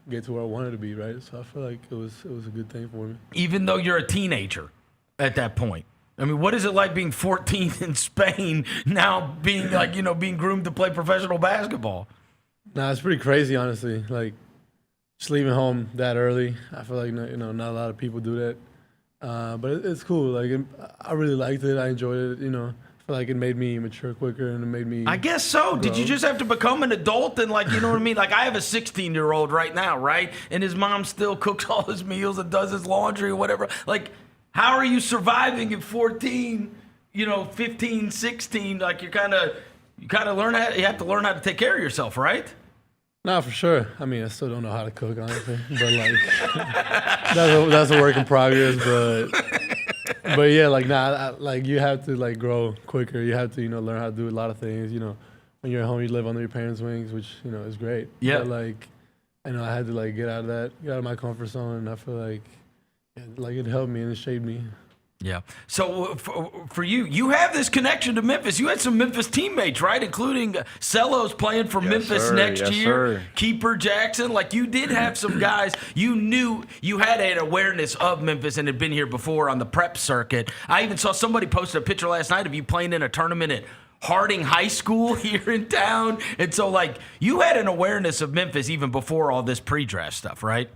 get to where I wanted to be, right? So I feel like it was a good thing for me. Even though you're a teenager at that point. What is it like being 14 in Spain now being being groomed to play professional basketball? Nah, it's pretty crazy, honestly. Just leaving home that early. I feel like not a lot of people do that. But it's cool. I really liked it. I enjoyed it. feel like it made me mature quicker and it made me. I guess so. Did you grow. just have to become an adult and, like, you know what I mean? Like, I have a 16-year-old right now, right? And his mom still cooks all his meals and does his laundry or whatever. Like, how are you surviving at 14, 15, 16? Like, you kind of learn how, you have to learn how to take care of yourself, right? No, for sure. I mean, I still don't know how to cook, honestly, but like that's a work in progress. But yeah, like like you have to like grow quicker. You have to learn how to do a lot of things. When you're at home, you live under your parents' wings, which is great. Yeah. But like, I had to like get out of my comfort zone, and I feel like it helped me and it shaped me. Yeah. So for you, you have this connection to Memphis. You had some Memphis teammates, right? Including Celo's playing for Memphis next year. Keeper Jackson. Like, you did have some guys. You knew you had an awareness of Memphis and had been here before on the prep circuit. I even saw somebody posted a picture last night of you playing in a tournament at Harding High School here in town. And so, like, you had an awareness of Memphis even before all this pre-draft stuff, right?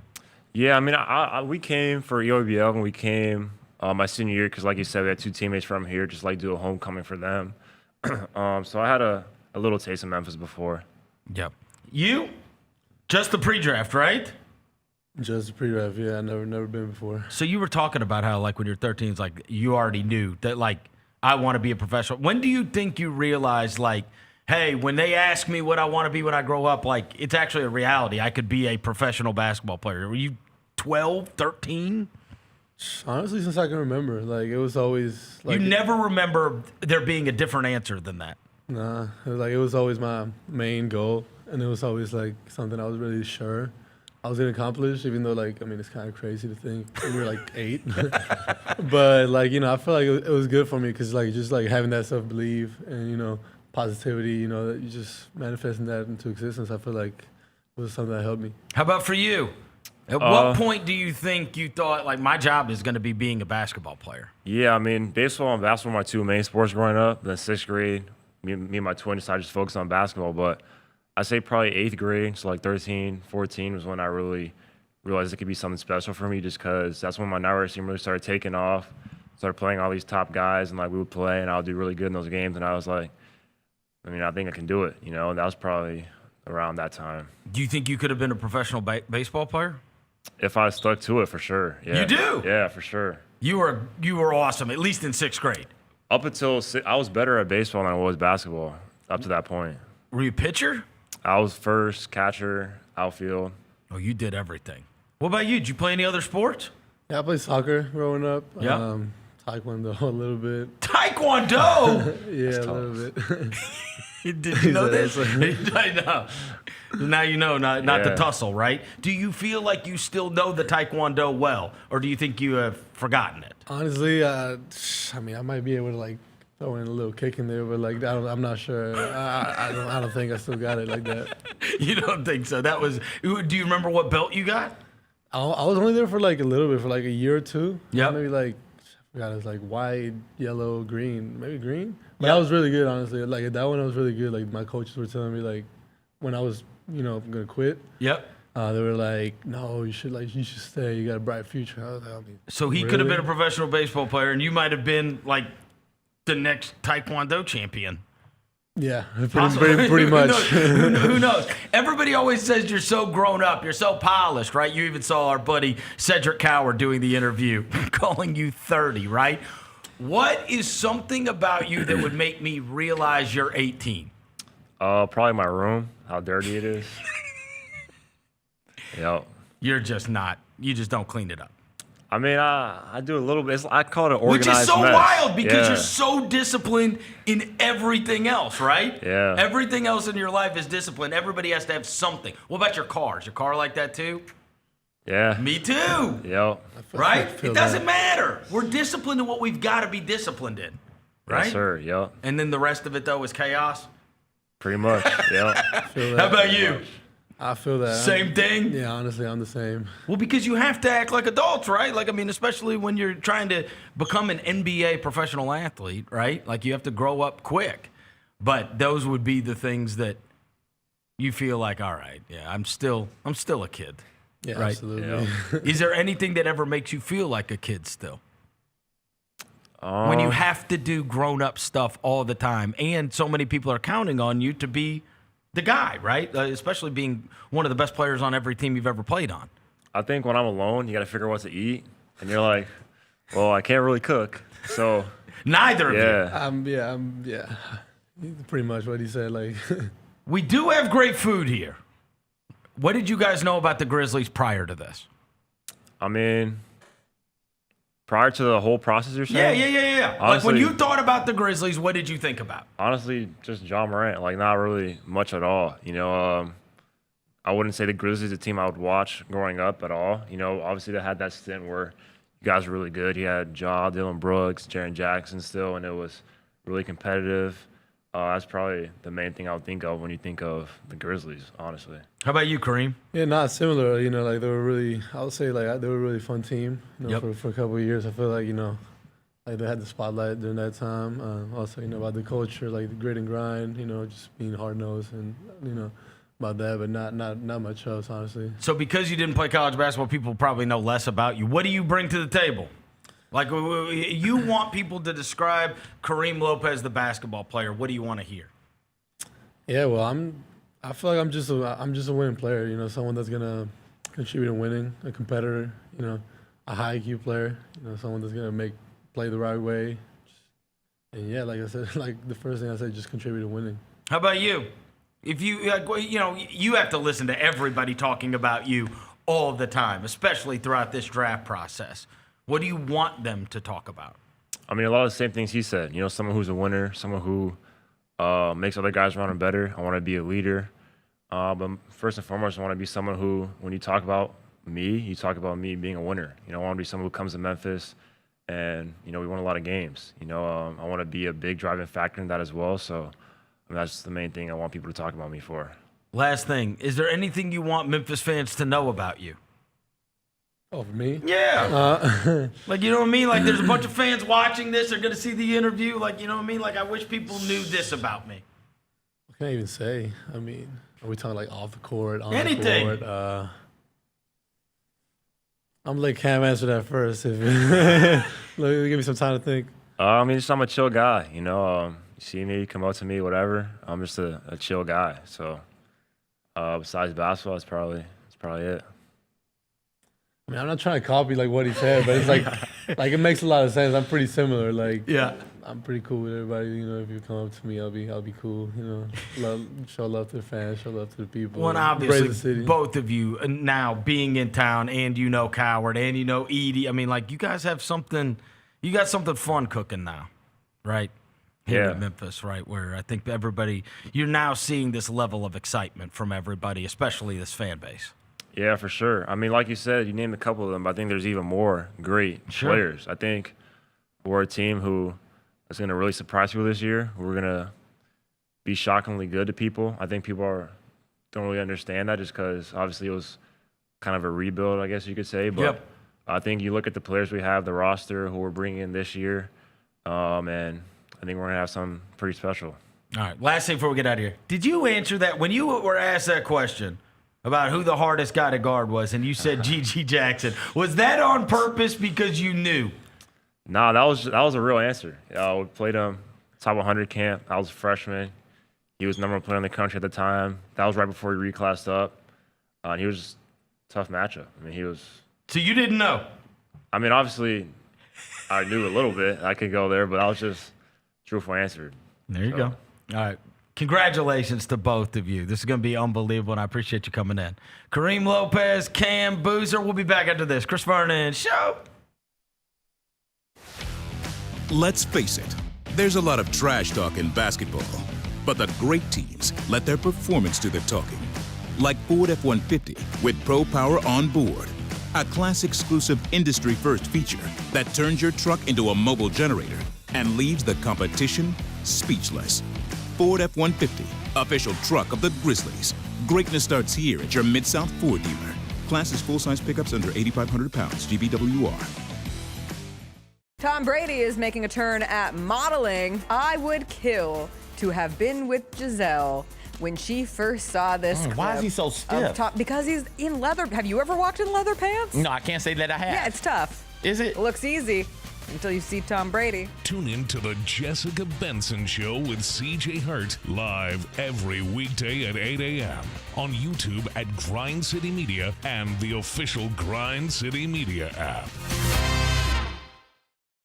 Yeah, I mean, we came for EOBL and we came my senior year because, like you said, we had two teammates from here, just like do a homecoming for them. So I had a little taste of Memphis before. Yep. You? Just the pre-draft, right? Just the pre-draft, yeah. I never been before. So you were talking about how, like, when you're 13, it's like you already knew that, like, I want to be a professional. When do you think you realized, like, hey, when they ask me what I want to be when I grow up, like, it's actually a reality. I could be a professional basketball player. Were you 12, 13? Honestly, since I can remember, like, it was always like, you never remember there being a different answer than that. Nah, it was always my main goal, and it was always like something I was really sure I was gonna accomplish. Even though, like, I mean, it's kind of crazy to think when you're like 8, but like, I feel like it was good for me because, like, just like having that self belief and positivity, that you just manifesting that into existence. I feel like it was something that helped me. How about for you? At what point do you think you thought, like, my job is going to be being a basketball player? Yeah, I mean, baseball and basketball were my two main sports growing up. Then 6th grade, me and my twin decided to just focus on basketball. But I'd say probably 8th grade, so like 13, 14 was when I really realized it could be something special for me, just because that's when my network team really started taking off. Started playing all these top guys, and like we would play, and I would do really good in those games. And I was like, I mean, I think I can do it, And that was probably around that time. Do you think you could have been a professional baseball player? If I stuck to it, for sure. Yeah. You do? Yeah, for sure. You were awesome, at least in 6th grade. Up until I was better at baseball than I was basketball up to that point. Were you a pitcher? I was first, catcher, outfield. Oh, you did everything. What about you? Did you play any other sports? Yeah, I played soccer growing up. Yeah. Taekwondo a little bit. Taekwondo? Yeah, a little bit. Did you know this? I know. Now you know, not the tussle, right? Do you feel like you still know the Taekwondo well, or do you think you have forgotten it? Honestly, I mean, I might be able to like throw in a little kick in there, but like I'm not sure. I don't think I still got it like that. You don't think so? That was. Do you remember what belt you got? I was only there for like a little bit, for like a year or two. Yeah. Maybe like, I forgot, it was like white, yellow, green, maybe green. But that was really good, honestly. Like at that one, I was really good. Like my coaches were telling me, like, when I was, gonna quit. Yep. They were like, no, you should stay. You got a bright future. I was like, so he could have been a professional baseball player, and you might have been like the next Taekwondo champion. Yeah, pretty much. Who knows? Everybody always says you're so grown up, you're so polished, right? You even saw our buddy Cedric Coward doing the interview, calling you 30, right? What is something about you that would make me realize you're 18? Probably my room, how dirty it is. Yep. You're just not. You just don't clean it up. I mean, I do a little bit. I call it an organized mess. Which is so mess. wild because you're so disciplined in everything else, right? Yeah. Everything else in your life is disciplined. Everybody has to have something. What about your car? Is your car like that too? Yeah. Me too. Yep. Right? It doesn't matter. We're disciplined in what we've got to be disciplined in. Right? Yes, sir. Yep. And then the rest of it, though, is chaos? Pretty much. Yep. How about you? I feel that. Same thing? Yeah, honestly, I'm the same. Well, because you have to act like adults, right? Like, I mean, especially when you're trying to become an NBA professional athlete, right? Like, you have to grow up quick. But those would be the things that you feel like, all right, yeah, I'm still a kid. Yeah, right? absolutely. Yeah. Is there anything that ever makes you feel like a kid still? when you have to do grown-up stuff all the time, and so many people are counting on you to be the guy, right? Especially being one of the best players on every team you've ever played on. I think when I'm alone, you got to figure out what to eat, and you're like, well, I can't really cook, so neither of you. Yeah. Pretty much what he said. Like, we do have great food here. What did you guys know about the Grizzlies prior to this? I mean, prior to the whole process, you're saying? Yeah. Honestly, like when you thought about the Grizzlies, what did you think about? Honestly, just John Morant. Like, not really much at all. You know, I wouldn't say the Grizzlies is a team I would watch growing up at all. You know, obviously they had that stint where you guys were really good. You had Ja, Dylan Brooks, Jaren Jackson still, and it was really competitive. That's probably the main thing I would think of when you think of the Grizzlies, honestly. How about you, Kareem? Yeah, not similar. You know, like they were really, I would say, like they were a really fun team. You know, for a couple of years, I feel like like they had the spotlight during that time. Also, about the culture, like the grit and grind. Just being hard nosed and about that, but not much else, honestly. So, because you didn't play college basketball, people probably know less about you. What do you bring to the table? Like, you want people to describe Karim Lopez, the basketball player. What do you want to hear? Yeah, well, I feel like I'm just a winning player. Someone that's gonna contribute in winning, a competitor. A high IQ player. Someone that's gonna play the right way. And yeah, like I said, like the first thing I said, just contribute to winning. How about you? If you you have to listen to everybody talking about you all the time, especially throughout this draft process. What do you want them to talk about? I mean, a lot of the same things he said. Someone who's a winner, someone who makes other guys around him better. I want to be a leader. But first and foremost, I want to be someone who, when you talk about me, you talk about me being a winner. I want to be someone who comes to Memphis and, we won a lot of games. I want to be a big driving factor in that as well. So that's the main thing I want people to talk about me for. Last thing, is there anything you want Memphis fans to know about you? Oh, for me? Yeah. Like, you know what I mean? Like, there's a bunch of fans watching this. They're going to see the interview. Like, you know what I mean? Like, I wish people knew this about me. What can I even say? I mean, are we talking like off the court, on anything? The court? I'm going to let Cam answer that first. Give me some time to think. I mean, I'm a chill guy. You see me, come up to me, whatever. I'm just a chill guy. So, besides basketball, that's probably it. I mean, I'm not trying to copy like what he said, but it's like it makes a lot of sense. I'm pretty similar. Like, yeah, I'm pretty cool with everybody. If you come up to me, I'll be cool. Show love to the fans, show love to the people. Well, obviously, both of you now being in town, and Coward, and Edey. I mean, like, you guys have something. You got something fun cooking now, right? Here in Memphis, right? Where I think you're now seeing this level of excitement from everybody, especially this fan base. Yeah, for sure. I mean, like you said, you named a couple of them, but I think there's even more great players. I think we're a team who is going to really surprise people this year. We're going to be shockingly good to people. I think people don't really understand that just because obviously it was kind of a rebuild, I guess you could say. But I think you look at the players we have, the roster, who we're bringing in this year, and I think we're going to have something pretty special. All right, last thing before we get out of here. Did you answer that when you were asked that question about who the hardest guy to guard was, and you said G.G. Jackson? Was that on purpose because you knew? Nah, that was a real answer. We played him top 100 camp. I was a freshman. He was number one player in the country at the time. That was right before he reclassed up. And he was just a tough matchup. I mean, he was. So you didn't know? I mean, obviously, I knew a little bit. I could go there, but I was just truthful answer. There you go. All right. Congratulations to both of you. This is going to be unbelievable, and I appreciate you coming in. Karim Lopez, Cam Boozer. We'll be back after this. Chris Vernon Show. Let's face it, there's a lot of trash talk in basketball, but the great teams let their performance do the talking. Like Ford F-150 with Pro Power on board, a class-exclusive industry-first feature that turns your truck into a mobile generator and leaves the competition speechless. Ford F-150, official truck of the Grizzlies. Greatness starts here at your Mid-South Ford dealer. Class is full-size pickups under 8,500 pounds, GBWR. Tom Brady is making a turn at modeling. I would kill to have been with Giselle when she first saw this clip. Why is he so stiff? Because he's in leather. Have you ever walked in leather pants? No, I can't say that I have. Yeah, it's tough. Is it? Looks easy. until you see Tom Brady. Tune in to the Jessica Benson Show with CJ Hurt live every weekday at 8 a.m. on YouTube at Grind City Media and the official Grind City Media app.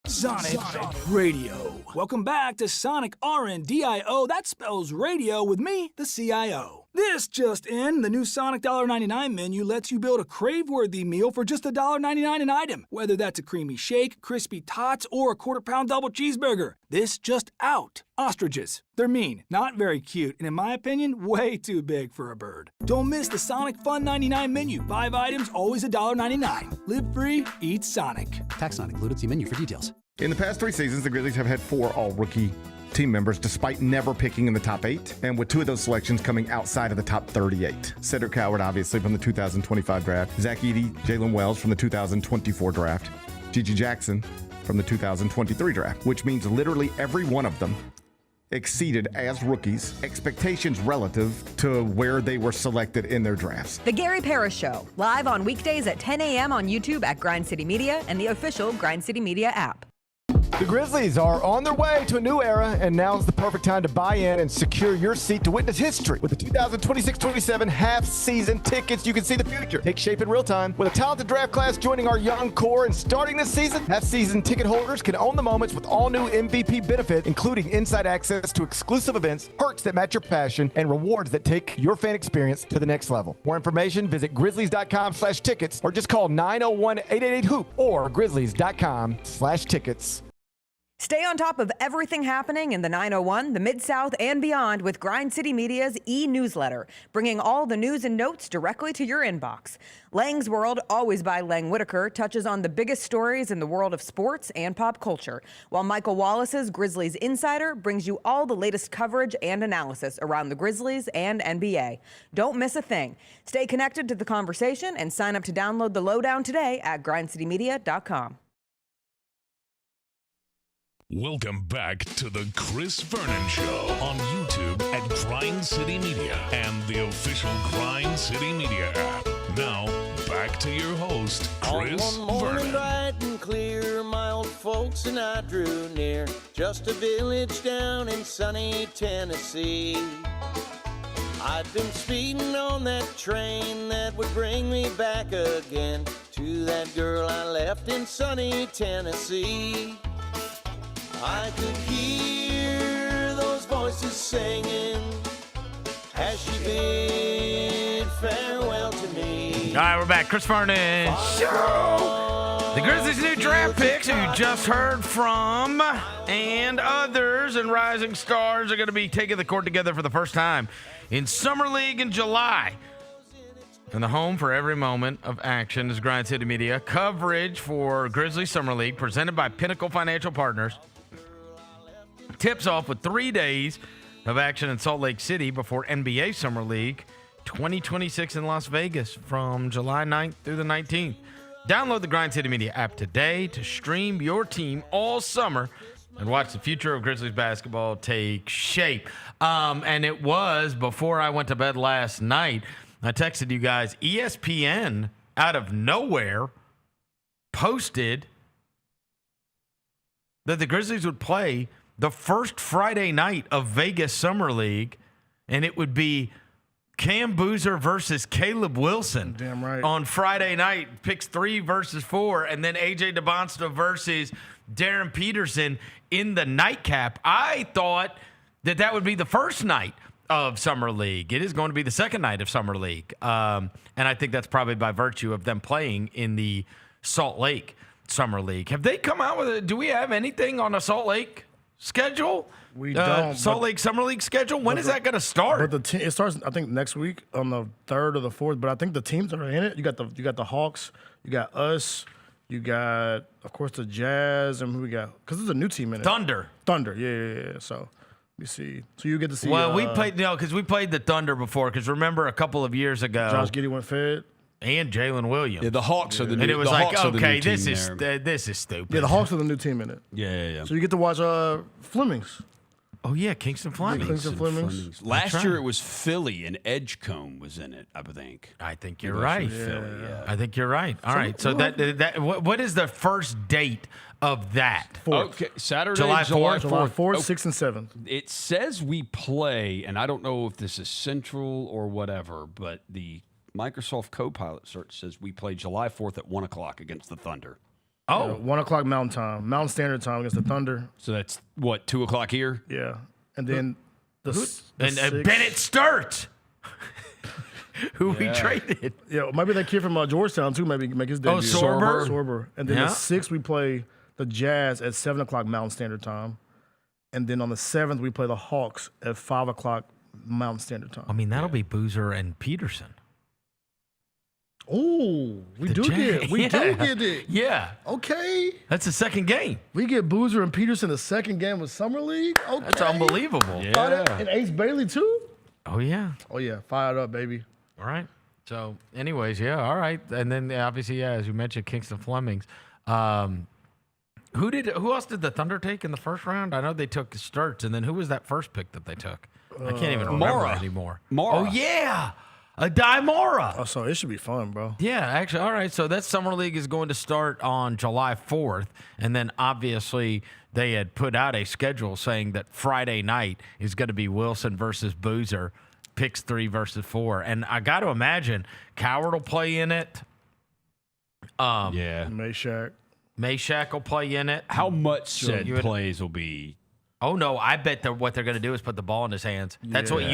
Sonic Radio. Welcome back to Sonic RNDIO. That spells radio with me, the CIO. This just in, the new Sonic $1.99 menu lets you build a crave-worthy meal for just $1.99 an item. Whether that's a creamy shake, crispy tots, or a quarter-pound double cheeseburger. This just out. Ostriches. They're mean, not very cute, and in my opinion, way too big for a bird. Don't miss the Sonic Fun 99 menu. 5 items, always $1.99. Live free, eat Sonic. Tax not included. See menu for details. In the past 3 seasons, the Grizzlies have had 4 all-rookie team members despite never picking in the top 8, and with 2 of those selections coming outside of the top 38. Cedric Howard, obviously, from the 2025 draft. Zach Edey, Jalen Wells from the 2024 draft. Gigi Jackson from the 2023 draft, which means literally every one of them exceeded as rookies expectations relative to where they were selected in their drafts. The Gary Parrish Show, live on weekdays at 10 a.m. on YouTube at Grind City Media and the official Grind City Media app. The Grizzlies are on their way to a new era, and now's the perfect time to buy in and secure your seat to witness history. With the 2026-27 half-season tickets, you can see the future take shape in real time. With a talented draft class joining our young core and starting this season, half-season ticket holders can own the moments with all new MVP benefits, including inside access to exclusive events, perks that match your passion, and rewards that take your fan experience to the next level. More information, visit grizzlies.com/tickets or just call 901-888-HOOP or grizzlies.com/tickets. Stay on top of everything happening in the 901, the Mid-South, and beyond with Grind City Media's e-newsletter, bringing all the news and notes directly to your inbox. Lang's World, always by Lang Whitaker, touches on the biggest stories in the world of sports and pop culture, while Michael Wallace's Grizzlies Insider brings you all the latest coverage and analysis around the Grizzlies and NBA. Don't miss a thing. Stay connected to the conversation and sign up to download the lowdown today at grindcitymedia.com. Welcome back to the Chris Vernon Show on YouTube at Grind City Media and the official Grind City Media app. Now, back to your host, Chris On one morning Vernon. bright and clear, my old folks and I drew near, just a village down in sunny Tennessee. I'd been speeding on that train that would bring me back again to that girl I left in sunny Tennessee. I could hear those voices singing as she bid farewell to me. All right, we're back. Chris Vernon Show. The Grizzlies' new draft picks, who you just heard from, and others and rising stars are going to be taking the court together for the first time in Summer League in July. And the home for every moment of action is Grind City Media. Coverage for Grizzlies Summer League presented by Pinnacle Financial Partners. Tips off with 3 days of action in Salt Lake City before NBA Summer League 2026 in Las Vegas from July 9th through the 19th. Download the Grind City Media app today to stream your team all summer and watch the future of Grizzlies basketball take shape. And it was before I went to bed last night. I texted you guys, ESPN out of nowhere posted that the Grizzlies would play the first Friday night of Vegas Summer League, and it would be Cam Boozer versus Caleb Wilson. Damn right. On Friday night, picks 3 versus 4, and then AJ DeBonsta versus Darren Peterson in the nightcap. I thought that would be the first night of Summer League. It is going to be the second night of Summer League, and I think that's probably by virtue of them playing in the Salt Lake Summer League. Have they come out with it? Do we have anything on a Salt Lake schedule? We don't. Salt Lake Summer League schedule? When is that going to start? But it starts, I think, next week on the 3rd or the 4th. But I think the teams are in it. You got the Hawks. You got us. You got, of course, the Jazz. And who we got? Because there's a new team in it. Thunder. Yeah. So let me see. So you get to see. Well, we played because we played the Thunder before. Because remember, a couple of years ago, Josh Giddey went fed. And Jalen Williams. Yeah, the Hawks are the new. And it was the like, Hawks okay, this is stupid. Yeah, the Hawks are the new team in it. Yeah. So you get to watch Flemings. Oh, yeah, Kingston Fleming. Kingston Flemings. Last right. year it was Philly, and Edgecombe was in it, I think. I think you're right. Philly, yeah. I think you're right. All right. So what is the first date of that? Okay, Saturday, July 4th? July 4th, Oh, 6th, and 7th. It says we play, and I don't know if this is central or whatever, but the Microsoft Copilot search says we play July 4th at 1 o'clock against the Thunder. Oh. 1 o'clock Mountain Time. Mountain Standard Time against the Thunder. So that's, what, 2 o'clock here? Yeah. And then the And Bennett Sturt, who we traded. Yeah, maybe that kid from Georgetown, too, maybe make his debut. Oh, Sorber? Sorber. And then Yeah. the 6th, we play the Jazz at 7 o'clock Mountain Standard Time. And then on the 7th, we play the Hawks at 5 o'clock Mountain Standard Time. I mean, that'll be Boozer and Peterson. Oh, we The do Jazz. get it. Yeah. Okay. That's the second game. We get Boozer and Peterson the second game of Summer League. Okay. That's unbelievable. And Ace Bailey, too? Oh, yeah. Oh, yeah. Fired up, baby. All right. So, anyways, yeah, all right. And then, obviously, yeah, as you mentioned, Kingston Flemings. Who else did the Thunder take in the first round? I know they took Sturts, and then who was that first pick that they took? I can't even remember Mara. anymore. Mara. Oh, yeah. A Mara. Oh, so it should be fun, bro. Yeah, actually, all right. So that Summer League is going to start on July 4th. And then obviously they had put out a schedule saying that Friday night is going to be Wilson versus Boozer, picks 3 versus 4. And I got to imagine Coward will play in it. Yeah. Meshack will play in it. How much said You would- plays will be? Oh, no, I bet what they're going to do is put the ball in his hands. That's what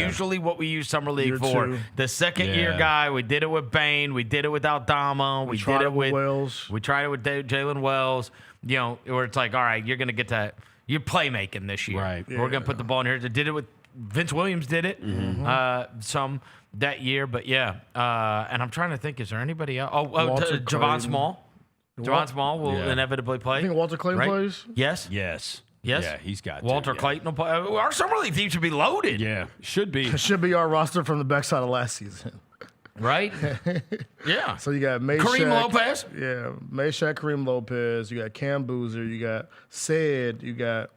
we use Summer League Year for. 2. The second-year guy, we did it with Bain. We did it with Aldama. We tried did it it with with Wells. We tried it with Jalen Wells. You know, where it's like, all right, you're going to get that. You're playmaking this year. Right. We're going to put the ball in here. They did it with Vince Williams did it some that year. But, yeah. And I'm trying to think, is there anybody else? Walter Javon Clayton. Small. Javon Small will Yeah. inevitably play. I think Walter Clayton right? plays. Yes. Yes. Yes. Yeah, he's got Walter to, yeah. Clayton will play. Our Summer League team should be loaded. Yeah, should be. It should be our roster from the backside of last season. Right? Yeah. So you got Meshack. Kareem Lopez? Yeah. Meshack, Kareem Lopez. You got Cam Boozer. You got Said. You got...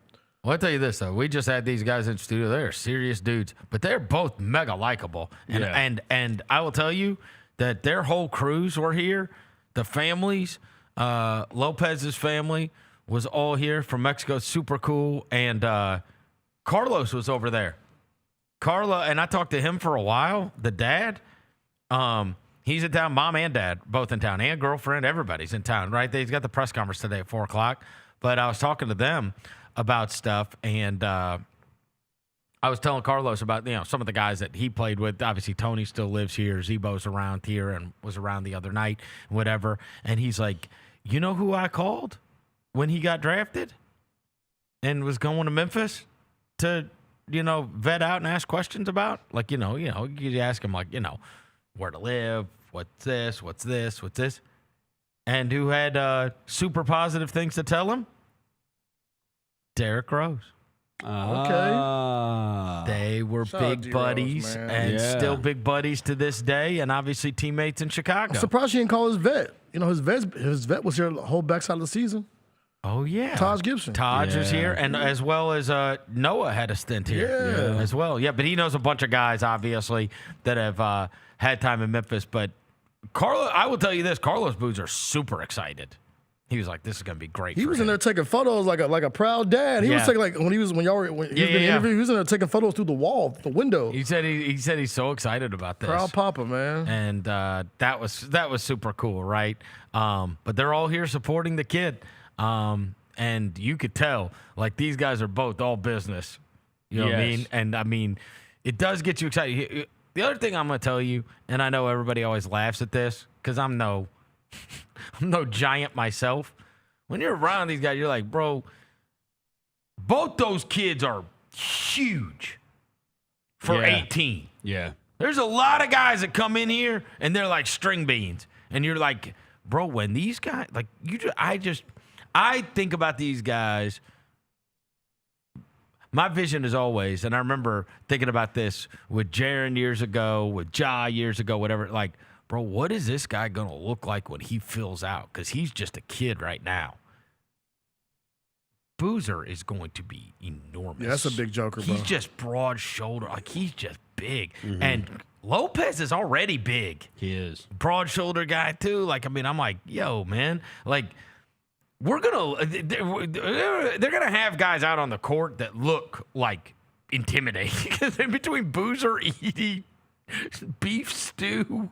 Well, I'll tell you this, though. We just had these guys in the studio. They're serious dudes, but they're both mega likable. And I will tell you that their whole crews were here. The families, Lopez's family was all here from Mexico. Super cool. And Carlos was over there. Carla, and I talked to him for a while, the dad. He's in town, mom and dad, both in town, and girlfriend, everybody's in town, right? He's got the press conference today at 4 o'clock. But I was talking to them about stuff, and I was telling Carlos about, some of the guys that he played with. Obviously, Tony still lives here. Zebo's around here and was around the other night, whatever. And he's like, you know who I called when he got drafted and was going to Memphis to, vet out and ask questions about? Like, you ask him, like, where to live, what's this? And who had super positive things to tell him? Derrick Rose. Okay. They were Shout out big D-Rose, buddies man. and Yeah. still big buddies to this day, and obviously teammates in Chicago. I'm surprised he didn't call his vet. His vet was here the whole backside of the season. Oh, yeah. Taj Gibson. Taj is Yeah. here, and as well as Noah had a stint here as well. Yeah, but he knows a bunch of guys, obviously, that have had time in Memphis. But I will tell you this, Carlos Boozer super excited. He was like, "This is gonna be great." He for was him. in there taking photos like a proud dad. He was taking when y'all were being interviewed. He was in there taking photos through the wall, the window. He said he's so excited about this. Proud papa, man. And that was super cool, right? But they're all here supporting the kid, and you could tell like these guys are both all business. You know what I mean? And I mean, it does get you excited. The other thing I'm gonna tell you, and I know everybody always laughs at this because I'm no giant myself. When you're around these guys, you're like, bro, both those kids are huge for 18. Yeah. There's a lot of guys that come in here and they're like string beans. And you're like, bro, when these guys, like, I think about these guys. My vision is always, and I remember thinking about this with Jaron years ago, with Ja years ago, whatever, like, bro, what is this guy going to look like when he fills out? Because he's just a kid right now. Boozer is going to be enormous. Yeah, that's a big joker, bro. He's just broad shoulder. Like, he's just big. And Lopez is already big. He is. Broad shoulder guy, too. Like, I mean, I'm like, yo, man. Like, they're going to have guys out on the court that look like intimidating. In between Boozer, Edey, Beef Stew,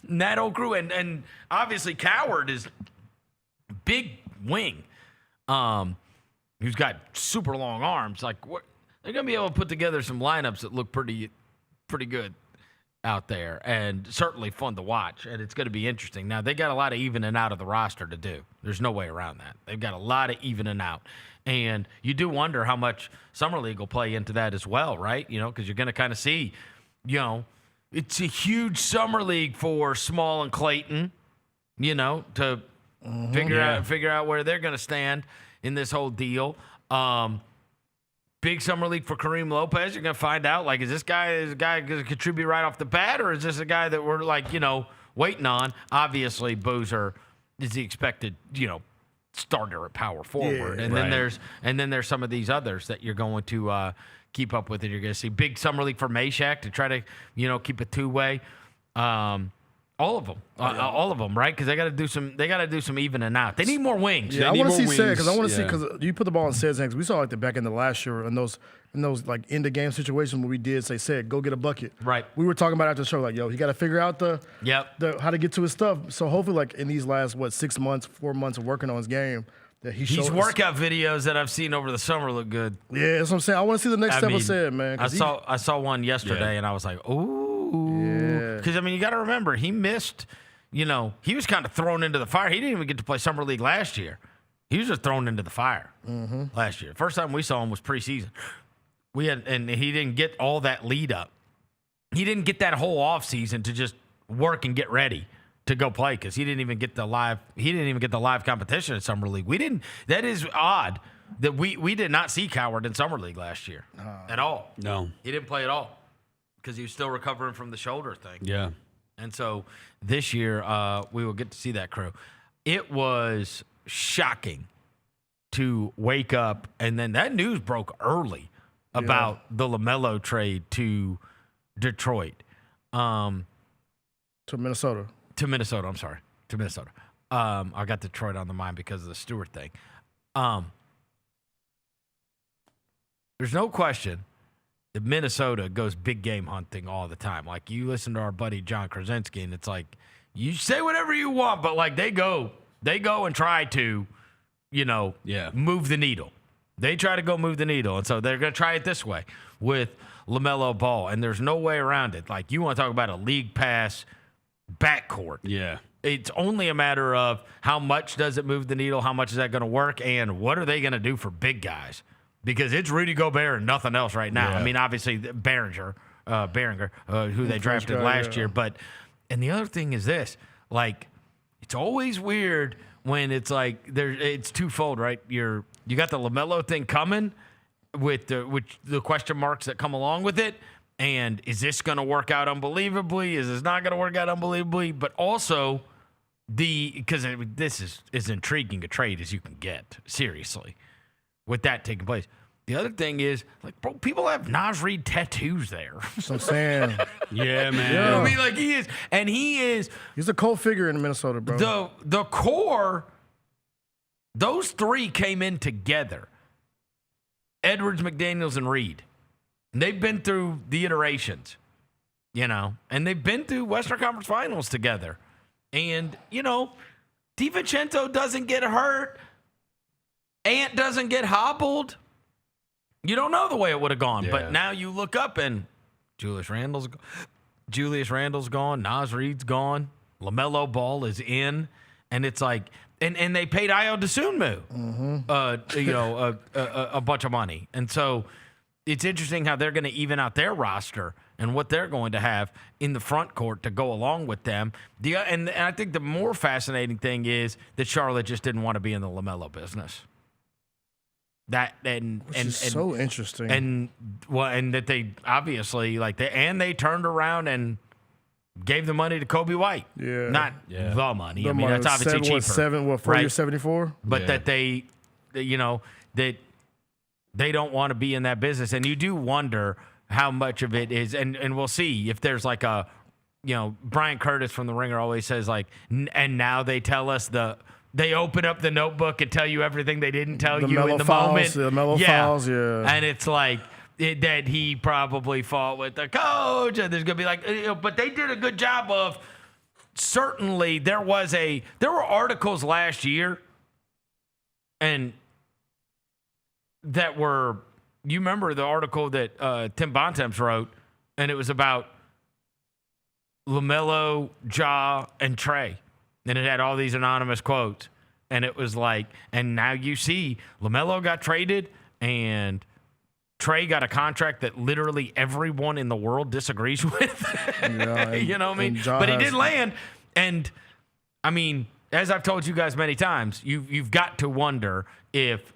and that old crew. And obviously, Coward is big wing. Who's got super long arms. Like, they're going to be able to put together some lineups that look pretty good out there, and certainly fun to watch, and it's going to be interesting. Now, they got a lot of evening out of the roster to do. There's no way around that. They've got a lot of evening out, and you do wonder how much Summer League will play into that as well, right? You know, because you're going to kind of see, you know, it's a huge Summer League for Small and Clayton, you know, to figure out where they're going to stand in this whole deal. Big Summer League for Karim Lopez. You're going to find out, like, is this guy going to contribute right off the bat, or is this a guy that we're, like, you know, waiting on? Obviously, Boozer is the expected, you know, starter at power forward. Yeah, and then there's some of these others that you're going to keep up with, and you're going to see big Summer League for Meshack to try to, you know, keep a two-way. All of them, right? Because they got to do some. They got to do some evening out. They need more wings. Yeah, I want to see Sid because you put the ball in Sid's hands. We saw like the back end of last year in those like end of game situations where we did say Sid, go get a bucket. Right. We were talking about after the show like, yo, he got to figure out the how to get to his stuff. So hopefully, like in these last 4 months of working on his game, that These workout videos that I've seen over the summer look good. Yeah, that's what I'm saying. I want to see the next step of Sid, man. I saw one yesterday and I was like, ooh. Because, I mean, you got to remember, he missed, you know, he was kind of thrown into the fire. He didn't even get to play Summer League last year. He was just thrown into the fire last year. First time we saw him was preseason. And he didn't get all that lead up. He didn't get that whole offseason to just work and get ready to go play because he didn't even get the live competition at Summer League. That is odd that we did not see Coward in Summer League last year at all. No. He didn't play at all because he was still recovering from the shoulder thing. Yeah. And so this year we will get to see that crew. It was shocking to wake up, and then that news broke early about the LaMelo trade to Detroit. To Minnesota. To Minnesota, I'm sorry. To Minnesota. I got Detroit on the mind because of the Stewart thing. There's no question that Minnesota goes big game hunting all the time. Like, you listen to our buddy John Krasinski, and it's like, you say whatever you want, but, like, they go and try to, you know, move the needle. They try to go move the needle, and so they're going to try it this way with LaMelo Ball, and there's no way around it. Like, you want to talk about a league pass backcourt. Yeah. It's only a matter of how much does it move the needle, how much is that going to work, and what are they going to do for big guys? Because it's Rudy Gobert and nothing else right now. Yeah. I mean, obviously, Behringer, who they drafted last year. But, and the other thing is this, like, it's always weird when it's like, it's twofold, right? You got the LaMelo thing coming with the question marks that come along with it. And is this going to work out unbelievably? Is this not going to work out unbelievably? But also, because this is as intriguing a trade as you can get, seriously, with that taking place. The other thing is, like, bro, people have Naz Reid tattoos there. That's what I'm saying. Yeah, man. You know what I mean? Like, he is. He's a cult figure in Minnesota, bro. The core, those three came in together. Edwards, McDaniels, and Reed. And they've been through the iterations, you know, and they've been through Western Conference Finals together. And, you know, DiVincenzo doesn't get hurt. Ant doesn't get hobbled. You don't know the way it would have gone. Yeah. But now you look up and Julius Randle's gone. Naz Reid's gone. LaMelo Ball is in. And it's like, and they paid Ayo Dosunmu, you know, a bunch of money. And so it's interesting how they're going to even out their roster and what they're going to have in the front court to go along with them. And I think the more fascinating thing is that Charlotte just didn't want to be in the LaMelo business. Which is so interesting. And that they obviously they turned around and gave the money to Kobe White. Yeah. Not the money. I mean, that's obviously cheaper. 4 years, 74? But that they, you know, that they don't want to be in that business. And you do wonder how much of it is, and we'll see if there's like a, Brian Curtis from The Ringer always says like, and now they tell us they open up the notebook and tell you everything they didn't tell you in the moment. The mellow files, yeah. And it's like that he probably fought with the coach, and there's going to be like, but they did a good job of, certainly there were articles last year and that were, you remember the article that Tim Bontemps wrote, and it was about LaMelo, Ja, and Trey. And it had all these anonymous quotes. And it was like, and now you see LaMelo got traded and Trey got a contract that literally everyone in the world disagrees with. Yeah, you know what I mean? Ja But he did land. And, I mean, as I've told you guys many times, you've got to wonder if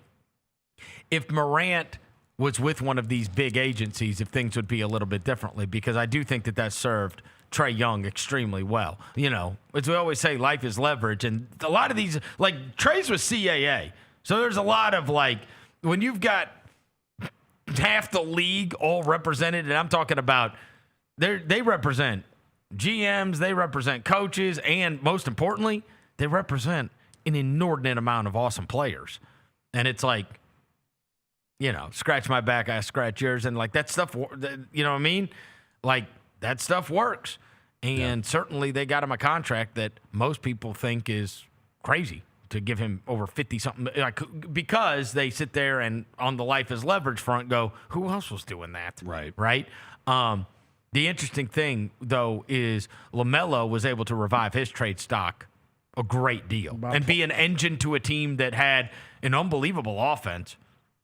Morant was with one of these big agencies, if things would be a little bit differently, because I do think that served Trae Young extremely well. As we always say, life is leverage. And a lot of these, like Trae's with CAA. So there's a lot of like, when you've got half the league all represented, and I'm talking about they represent GMs, they represent coaches, and most importantly, they represent an inordinate amount of awesome players. And it's like, scratch my back, I scratch yours. And like that stuff, you know what I mean? Like that stuff works. And certainly they got him a contract that most people think is crazy to give him over 50-something. Because they sit there and on the life is leverage front go, who else was doing that? Right? The interesting thing, though, is LaMelo was able to revive his trade stock a great deal and be an engine to a team that had an unbelievable offense.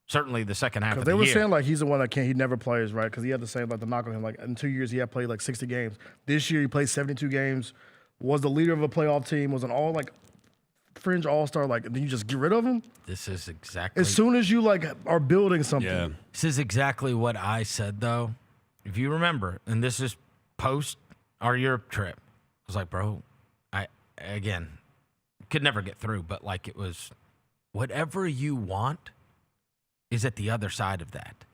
Certainly the second half of the year. They were saying like he's the one that he never plays, right? Because he had the same, like the knock on him. Like in 2 years, he had played like 60 games. This year, he played 72 games, was the leader of a playoff team, was an all like fringe all-star. Like, then you just get rid of him? This is exactly. As soon as you like are building something. Yeah. This is exactly what I said, though. If you remember, and this is post our Europe trip, I was like, bro, again, could never get through, but like it was whatever you want is at the other side of that.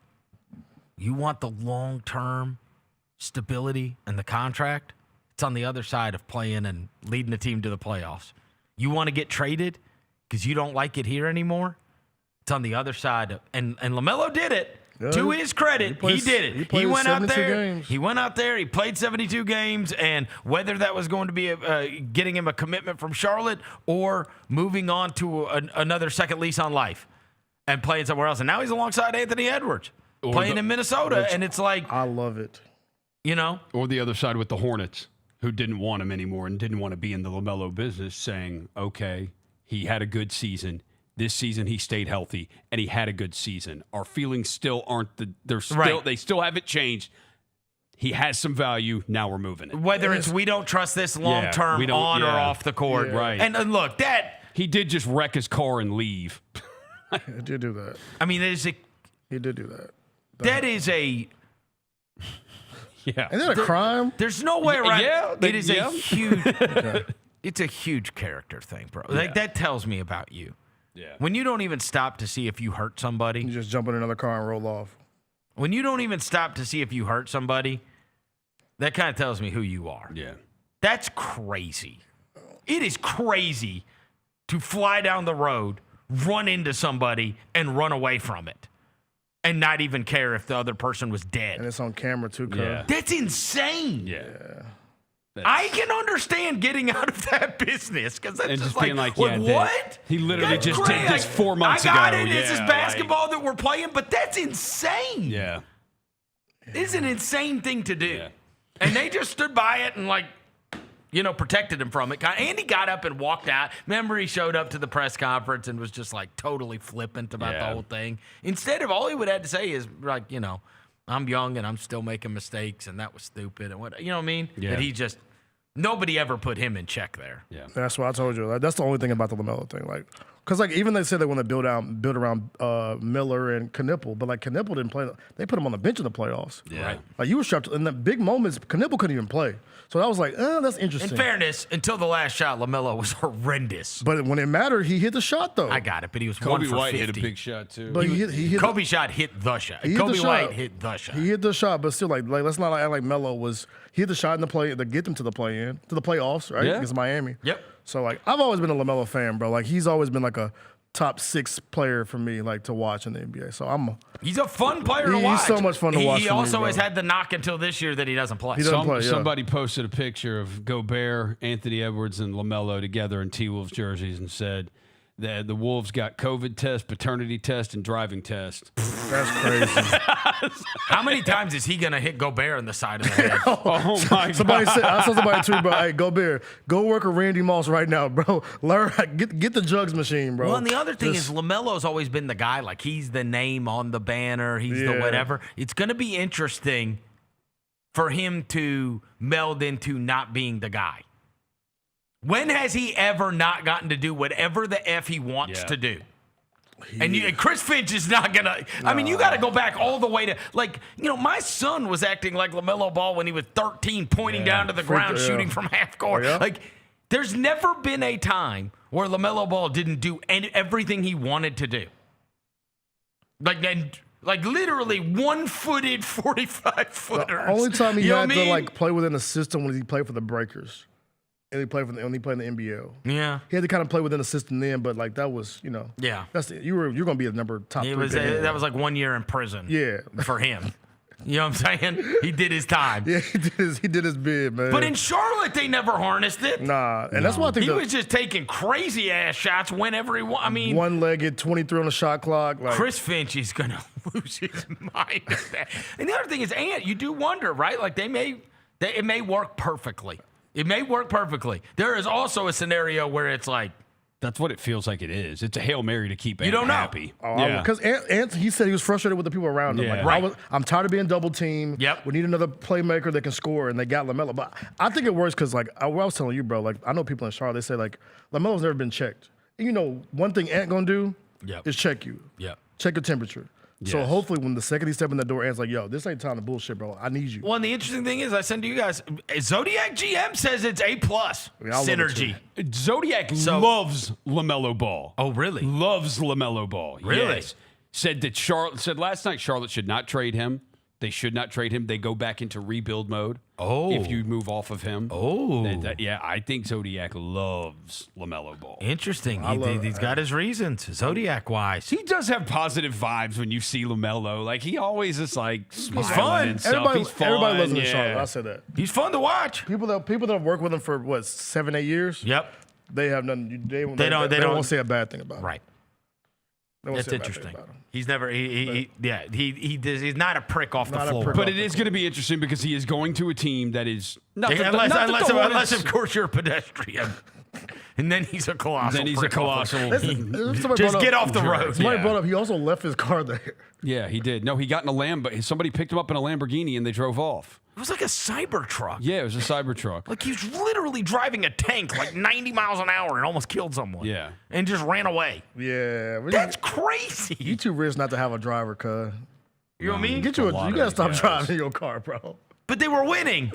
You want the long-term stability and the contract, it's on the other side of playing and leading the team to the playoffs. You want to get traded because you don't like it here anymore, it's on the other side. And LaMelo did it. Yeah. To his credit, he did it. He went out there. Games. He went out there. He played 72 games, and whether that was going to be getting him a commitment from Charlotte or moving on to another second lease on life and playing somewhere else, and now he's alongside Anthony Edwards playing in Minnesota, and it's like I love it. Or the other side with the Hornets, who didn't want him anymore and didn't want to be in the LaMelo business, saying, "Okay, he had a good season." This season he stayed healthy and he had a good season. Our feelings still aren't they still haven't changed. He has some value. Now we're moving it. Whether it's we don't trust this long term on or off the court. Yeah. Right. And look, that he did just wreck his car and leave. He did do that. I mean, he did do that. That is a yeah. Isn't that a crime? There's no way around. Yeah, it is a huge it's a huge character thing, bro. Like that tells me about you. Yeah. When you don't even stop to see if you hurt somebody. You just jump in another car and roll off. When you don't even stop to see if you hurt somebody, that kind of tells me who you are. Yeah. That's crazy. It is crazy to fly down the road, run into somebody, and run away from it. And not even care if the other person was dead. And it's on camera, too, cuz. Yeah. That's insane. Yeah. I can understand getting out of that business because that's and just being like what? He literally that's just great. did this 4 months ago. I got it. This is basketball that we're playing, but that's insane. Yeah. It's an insane thing to do. Yeah. And they just stood by it and protected him from it. Andy got up and walked out. Remember, he showed up to the press conference and was just like totally flippant about the whole thing. Instead of all he would have to say is like, I'm young and I'm still making mistakes and that was stupid and what, you know what I mean? Yeah. That he just, nobody ever put him in check there. Yeah. That's what I told you. Like, that's the only thing about the LaMelo thing. Like, Because like even they said they want to build around Miller and Knipple, but like Knipple didn't play. They put him on the bench in the playoffs. Yeah. Right. Like you were strapped in the big moments. Knipple couldn't even play. So I was like, that's interesting. In fairness, until the last shot, LaMelo was horrendous. But when it mattered, he hit the shot though. I got it, but he was Kobe 1 for White 50. hit a big shot too. But he hit Kobe shot hit the shot. He hit Kobe the shot. White hit the shot. He hit the shot, but still, like let's not act like Melo was. He hit the shot in the play to get them to the playoffs, right? Yeah. Against Miami. Yep. So like, I've always been a LaMelo fan, bro. Like he's always been like a top 6 player for me, like to watch in the NBA. So he's a fun player to watch. He's so much fun to watch. He for me, also bro. has had the knock until this year that he doesn't play. Somebody posted a picture of Gobert, Anthony Edwards, and LaMelo together in T-Wolves jerseys and said that the Wolves got COVID test, paternity test, and driving test. That's crazy. How many times is he going to hit Gobert in the side of the head? Oh, my Somebody God. said, I saw somebody tweet, bro, hey, Gobert, go work with Randy Moss right now, bro. Learn, get the jugs machine, bro. Well, and the other thing is LaMelo's always been the guy. Like, he's the name on the banner. He's the whatever. It's going to be interesting for him to meld into not being the guy. When has he ever not gotten to do whatever the F he wants to do? And Chris Finch is not going to – I mean, you got to go back all the way to – like, my son was acting like LaMelo Ball when he was 13, pointing down to the ground, shooting from half court. Yeah. Like, there's never been a time where LaMelo Ball didn't do everything he wanted to do. Like literally one-footed 45-footers. The only time he You know had what I mean? to, like, play within the system was he played for the Breakers. And he played in the NBL. Yeah. He had to kind of play within the system then, but like that was, Yeah. That's you're going to be a top 3 pick. That was like 1 year in prison. Yeah. For him. You know what I'm saying? He did his time. Yeah, he did his bid, man. But in Charlotte, they never harnessed it. Nah, and that's why I think he was just taking crazy ass shots whenever he wanted. I mean, one-legged, 23 on the shot clock. Like Chris Finch is gonna lose his mind at that. And the other thing is, you do wonder, right? Like it may work perfectly. It may work perfectly. There is also a scenario where it's like. That's what it feels like it is. It's a Hail Mary to keep You don't know. happy. Because he said he was frustrated with the people around him. Yeah. Like, Right. I'm tired of being double teamed. Yep. We need another playmaker that can score, and they got LaMelo. But I think it works because, like, I was telling you, bro, like, I know people in Charlotte, they say, like, LaMelo's never been checked. And one thing Ant going to do is check you. Yep. Check your temperature. So Yes. hopefully when the second he step in the door, Ant's like, yo, this ain't time to bullshit, bro. I need you. Well, and the interesting thing is, I send to you guys, Zodiac GM says it's A+ synergy. Zodiac loves LaMelo Ball. Oh, really? Loves LaMelo Ball. Really? Yes. Said last night Charlotte should not trade him. They should not trade him. They go back into rebuild mode. Oh. If you move off of him. Oh. I think Zodiac loves LaMelo Ball. Interesting. He's got his reasons, Zodiac-wise. He does have positive vibes when you see LaMelo. Like, he always is like smiling fun. and stuff. He's fun. Everybody loves him in Charlotte. I said that. He's fun to watch. People that have worked with him for, 7-8 years? Yep. They have nothing. They don't won't say a bad thing about him. Right. They won't That's say a bad thing interesting. about him. He's never. He's not a prick off the floor. But it is going to be interesting because he is going to a team that is unless of course you're a pedestrian, and then he's a colossal. Then he's a colossal. Just get off the road. Somebody brought up he also left his car there. Yeah, he did. No, he got in a Lambo. Somebody picked him up in a Lamborghini and they drove off. It was like a Cybertruck. Yeah, it was a Cybertruck. Like he was literally driving a tank like 90 miles an hour and almost killed someone. Yeah. And just ran away. Yeah. That's crazy. You too rich not to have a driver, cuz. You know what I mean? You gotta stop driving your car, bro. But they were winning.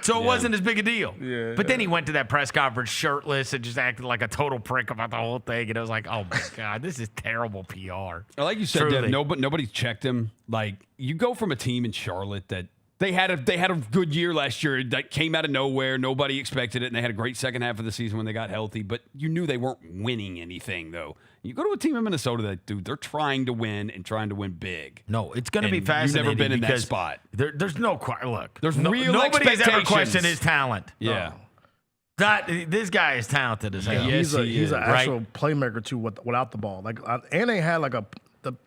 So it wasn't as big a deal. Yeah. But then he went to that press conference shirtless and just acted like a total prick about the whole thing. And it was like, oh my God, this is terrible PR. Like you said, Truly. Dev, nobody checked him. Like, you go from a team in Charlotte that they had a good year last year that came out of nowhere. Nobody expected it, and they had a great second half of the season when they got healthy. But you knew they weren't winning anything, though. You go to a team in Minnesota that, dude, they're trying to win and trying to win big. No, it's going to be And fascinating. You've never been in that because spot. There's no look. There's real nobody's ever expectations. questioned his talent. Yeah. This guy is talented as hell. He's an Right? actual playmaker too without the ball. Like, and they had like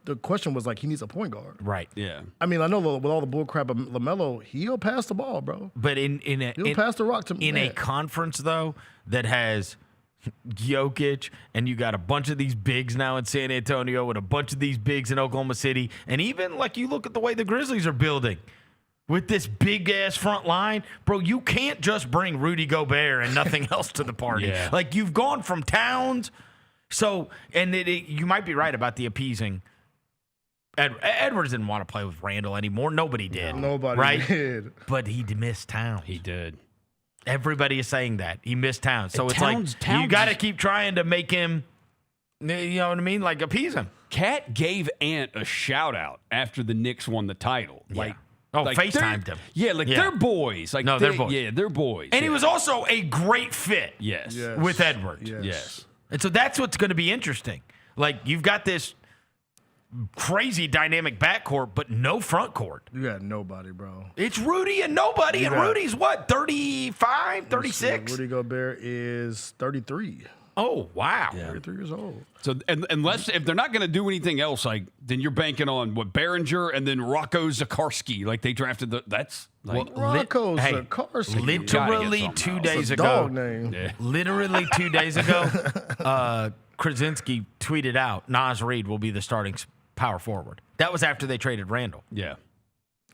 the question was like he needs a point guard. Right. Yeah. I mean, I know with all the bull crap of LaMelo, he'll pass the ball, bro. But He'll pass the rock to in a man. conference though that has Jokic and you got a bunch of these bigs now in San Antonio and a bunch of these bigs in Oklahoma City, and even like you look at the way the Grizzlies are building with this big ass front line, bro, you can't just bring Rudy Gobert and nothing else to the party. Yeah. Like you've gone from Towns So, and you might be right about the appeasing. Edwards didn't want to play with Randall anymore. Nobody did. Nobody did. But he missed Towns. He did. Everybody is saying that. He missed Towns. So And it's Towns you got to keep trying to make him, you know what I mean? Like appease him. Cat gave Ant a shout out after the Knicks won the title. Yeah. FaceTimed him. Yeah, they're boys. Like they're boys. Yeah, they're boys. And he was also a great fit. Yes. With Edwards. Yes. And so that's what's going to be interesting. Like you've got this crazy dynamic backcourt, but no front court. You got nobody, bro. It's Rudy and nobody. And Rudy's what, 35, 36? Rudy Gobert is 33. Oh, wow. 33 years old. So, unless if they're not going to do anything else, like then you're banking on what Behringer and then Rocco Zakarski. Like they drafted Zakarsky. Zakarski. Literally 2 days ago. Dog name. Yeah. Literally 2 days ago, Krasinski tweeted out Naz Reid will be the starting power forward. That was after they traded Randall. Yeah.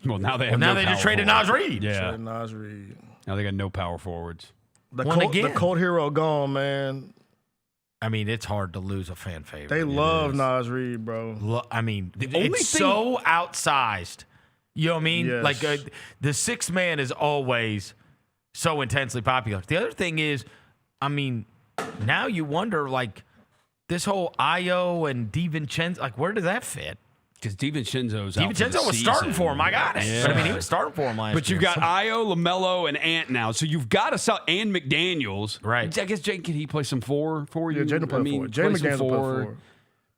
Well, now they have now no they power just traded forwards. Naz Reid. Yeah. Traded Naz Reid. Now they got no power forwards. The Colt hero gone, man. I mean, it's hard to lose a fan favorite. They love Naz Reid, bro. I mean, only it's thing- so outsized. You know what I mean? Yes. Like the sixth man is always so intensely popular. The other thing is, I mean, now you wonder, like, this whole Io and DiVincenzo, like, where does that fit? Because DiVincenzo's out. DiVincenzo was starting for him. I got it. Yeah. But I mean, he was starting for him last year. But you've got Io, LaMelo, and Ant now. So you've got to sell and McDaniels. Right. I guess Jake, can he play some four for you? Yeah, Jaden played four. Jaden McDaniels will play four.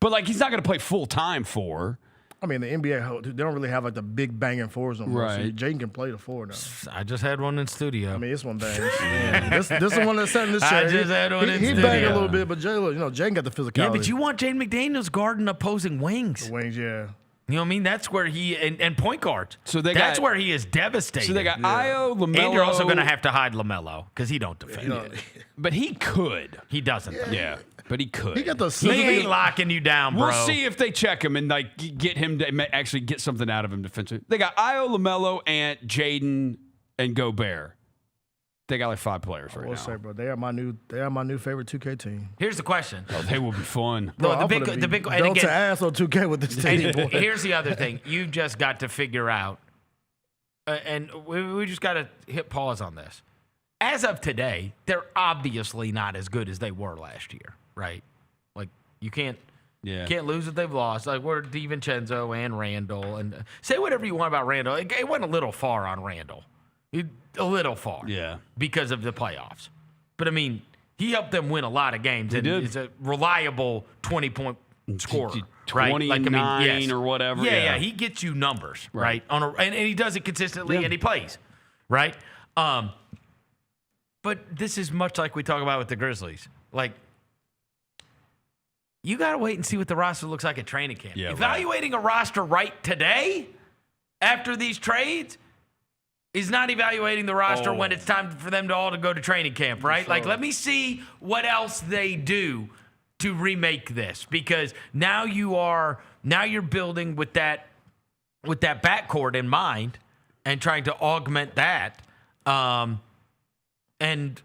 But like he's not going to play full time four. I mean, the NBA, they don't really have like the big banging fours no more. Right. So Jaden can play the four now. I just had one in studio. I mean, this one bangs. This is one that's setting this chair. I just had one in He studio. banged a little bit, but Jaden got the physicality. Yeah, but you want Jaden McDaniels guarding opposing wings. The wings, yeah. You know what I mean? That's where he and point guards. So that's where he is devastated. So they got Io, LaMelo. And you're also going to have to hide LaMelo because he don't defend. But he could. He doesn't. Yeah, but he could. He got the He ain't locking you down, bro. We'll see if they check him and like get him to actually get something out of him defensively. They got Io, LaMelo, Ant, Jaden, and Gobert. They got like 5 players right now. I will say, bro, they are my new favorite 2K team. Here's the question. Oh, they will be fun. No, Bro, the big and belt again, to ass on 2K with this team. and here's the other thing. You've just got to figure out, and we just got to hit pause on this. As of today, they're obviously not as good as they were last year, right? Like you can't lose if they've lost. Like we're DiVincenzo and Randall, and say whatever you want about Randall. It went a little far on Randall. A little far. Yeah. Because of the playoffs. But, I mean, he helped them win a lot of games. He and did. Is a reliable 20-point scorer. 29 or whatever. Yeah, he gets you numbers, right? And he does it consistently, and he plays, right? But this is much like we talk about with the Grizzlies. Like, you got to wait and see what the roster looks like at training camp. Yeah, Evaluating a roster right today after these trades is not evaluating the roster when it's time for them to all to go to training camp, right? Like, let me see what else they do to remake this, because now you're building with that backcourt in mind and trying to augment that. And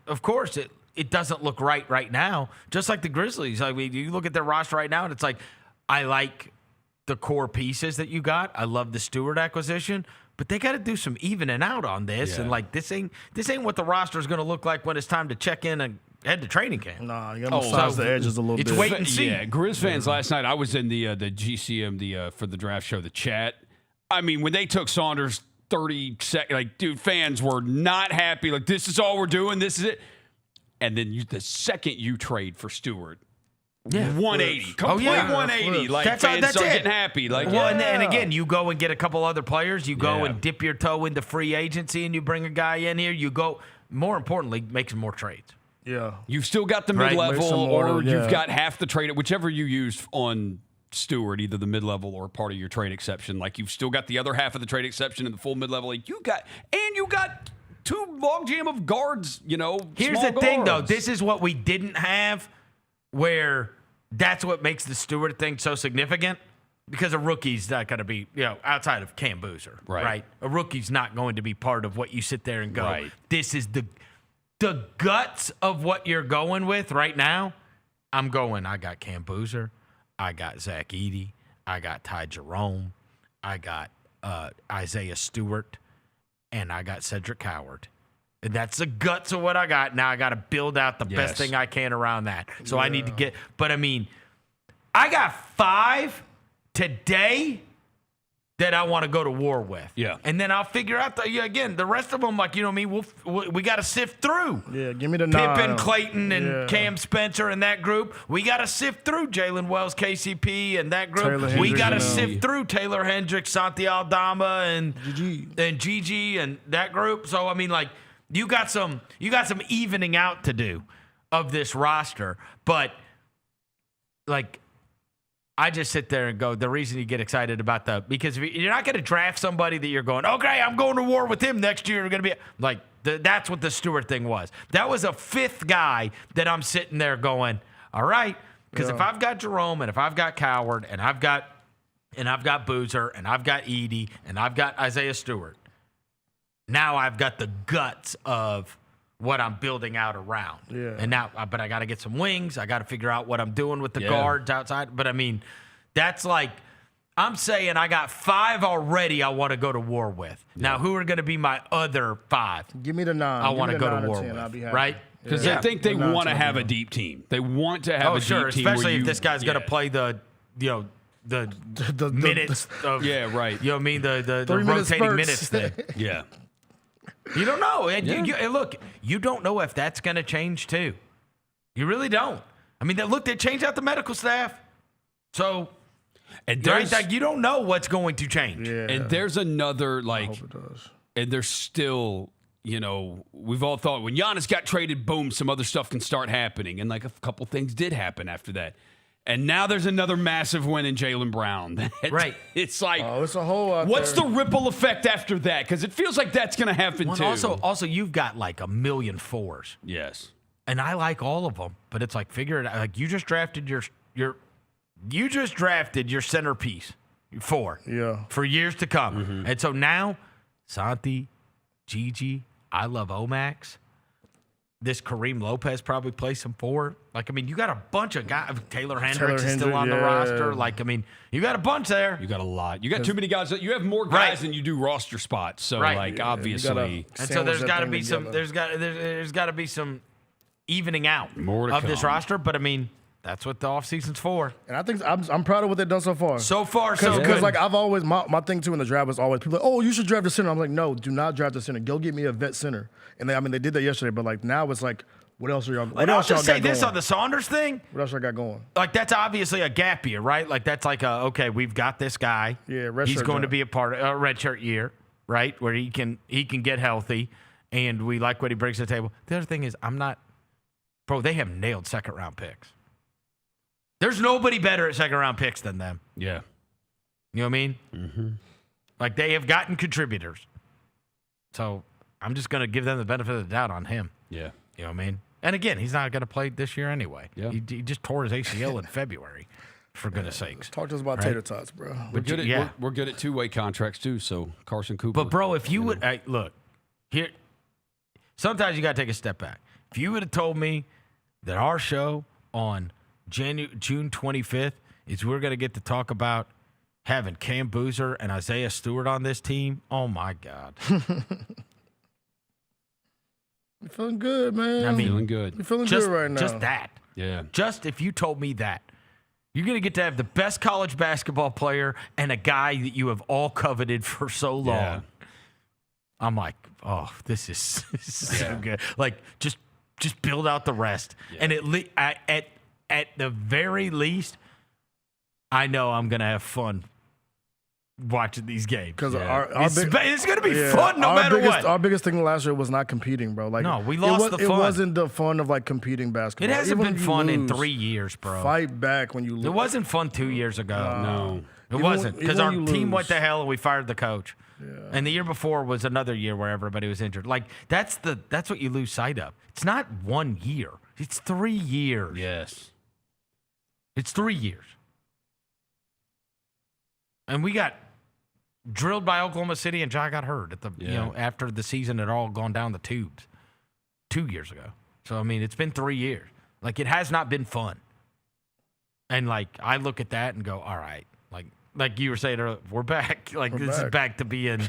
of course, it doesn't look right now. Just like the Grizzlies, like you look at their roster right now, and it's like, I like the core pieces that you got. I love the Stewart acquisition. But they got to do some evening out on this, and like this ain't what the roster is going to look like when it's time to check in and head to training camp. Nah, you got to massage the edges a little bit. It's wait and see. Yeah, Grizz fans last night. I was in the GCM for the draft show, the chat. I mean, when they took Saunders 30 seconds, like, dude, fans were not happy. Like, this is all we're doing. This is it. And then the second you trade for Stewart. Yeah, 180. Complete 180. Like, fans start getting happy. Like, and again, you go and get a couple other players. You go and dip your toe into free agency, and you bring a guy in here. You go, more importantly, make some more trades. Yeah. You've still got the mid-level, or you've got half the trade, whichever you used on Stewart, either the mid-level or part of your trade exception. Like, you've still got the other half of the trade exception and the full mid-level. Like, you got 2 logjam of guards, Here's the thing, though. This is what we didn't have, where that's what makes the Stewart thing so significant, because a rookie's not going to be, outside of Cam Boozer, right? A rookie's not going to be part of what you sit there and go, this is the guts of what you're going with right now. I'm going, I got Cam Boozer, I got Zach Edey, I got Ty Jerome, I got Isaiah Stewart, and I got Cedric Howard. And that's the guts of what I got. Now I got to build out the best thing I can around that. So I need to get, but I mean, I got 5 today that I want to go to war with. Yeah. And then I'll figure out, the rest of them, like, you know what I mean? We got to sift through. Yeah, give me the Pippen, 9. Clayton, and Cam Spencer and that group. We got to sift through Jalen Wells, KCP, and that group. We got to sift through Taylor Hendricks, Santi Aldama, and Gigi and that group. So, I mean, like, you got some evening out to do of this roster. But, like, I just sit there and go, the reason you get excited about because you're not going to draft somebody that you're going, okay, I'm going to war with him next year. We're going to be like, that's what the Stewart thing was. That was a 5th guy that I'm sitting there going, all right, because if I've got Jerome and if I've got Coward and I've got Boozer and I've got Edey and I've got Isaiah Stewart, now I've got the guts of what I'm building out around. Yeah. And now, but I got to get some wings. I got to figure out what I'm doing with the guards outside. But I mean, that's like, I'm saying I got 5 already I want to go to war with. Yeah. Now, who are going to be my other 5? Give me the 9. I want to go to war with, right? Because I think they want to have a deep team. They want to have a deep team. Especially if this guy's going to play the minutes of, you know what I mean? The rotating minutes thing. Yeah. You don't know. And look, you don't know if that's going to change too. You really don't. I mean, they changed out the medical staff. So, and you don't know what's going to change. Yeah. And there's another, like, I hope it does. And there's still, we've all thought when Giannis got traded, boom, some other stuff can start happening. And, like, a couple things did happen after that. And now there's another massive win in Jaylen Brown. Right. It's like, it's a whole. What's the ripple effect after that? Because it feels like that's going to happen too. Also, you've got like a million 4s. Yes. And I like all of them, but it's like figure it out. Like you just drafted your centerpiece 4. Yeah. For years to come. Mm-hmm. And so now, Santi, Gigi, I love Omax. This Karim Lopez probably plays some 4. Like, I mean, you got a bunch of guys. Taylor Hendricks is still on the roster. Like, I mean, you got a bunch there. You got a lot. You got too many guys. You have more guys than you do roster spots. So, like, obviously. And so there's got to be some. There's got to be some evening out of this roster. But I mean, that's what the offseason's for. And I think I'm proud of what they've done so far. So far, so good. Because like I've always my thing too in the draft was always people like, oh, you should draft a center. I'm like, no, do not draft a center. Go get me a vet center. And they did that yesterday, but like now it's like, what else are y'all? What else y'all got going? I'll just say this on the Saunders thing. What else I got going? Like that's obviously a gap year, right? Like that's like okay, we've got this guy. Yeah, he's going to be a part of a redshirt year, right? Where he can get healthy, and we like what he brings to the table. The other thing is, they have nailed 2nd round picks. There's nobody better at 2nd round picks than them. Yeah. You know what I mean? Mm-hmm. Like they have gotten contributors. So I'm just going to give them the benefit of the doubt on him. Yeah. You know what I mean? And again, he's not going to play this year anyway. Yeah. He just tore his ACL in February, for goodness sakes. Talk to us about tater tots, bro. We're good at 2-way contracts too, so Carson Cooper. But, bro, if you would – look, here – sometimes you got to take a step back. If you would have told me that our show on June 25th is we're going to get to talk about having Cam Boozer and Isaiah Stewart on this team, oh, my God. You're feeling good, man. I mean, feeling good. You're feeling good right now. Just that. Yeah. Just if you told me that. You're going to get to have the best college basketball player and a guy that you have all coveted for so long. Yeah. I'm like, oh, this is so good. Like, just build out the rest. Yeah. And at the very least, I know I'm going to have fun watching these games. Because it's going to be fun no matter what. Our biggest thing last year was not competing, bro. Like, no, we lost the fun. It wasn't the fun of like competing basketball. It hasn't been fun in 3 years, bro. Fight back when you lose. It wasn't fun 2 years ago. No. It wasn't. Because our team went to hell and we fired the coach. Yeah. And the year before was another year where everybody was injured. Like, that's what you lose sight of. It's not 1 year. It's 3 years. Yes. It's 3 years. And we got drilled by Oklahoma City, and Ja got hurt after the season had all gone down the tubes 2 years ago. So I mean, it's been 3 years. Like, it has not been fun. And, like, I look at that and go, all right. Like you were saying earlier, we're back. Like, this is back to being,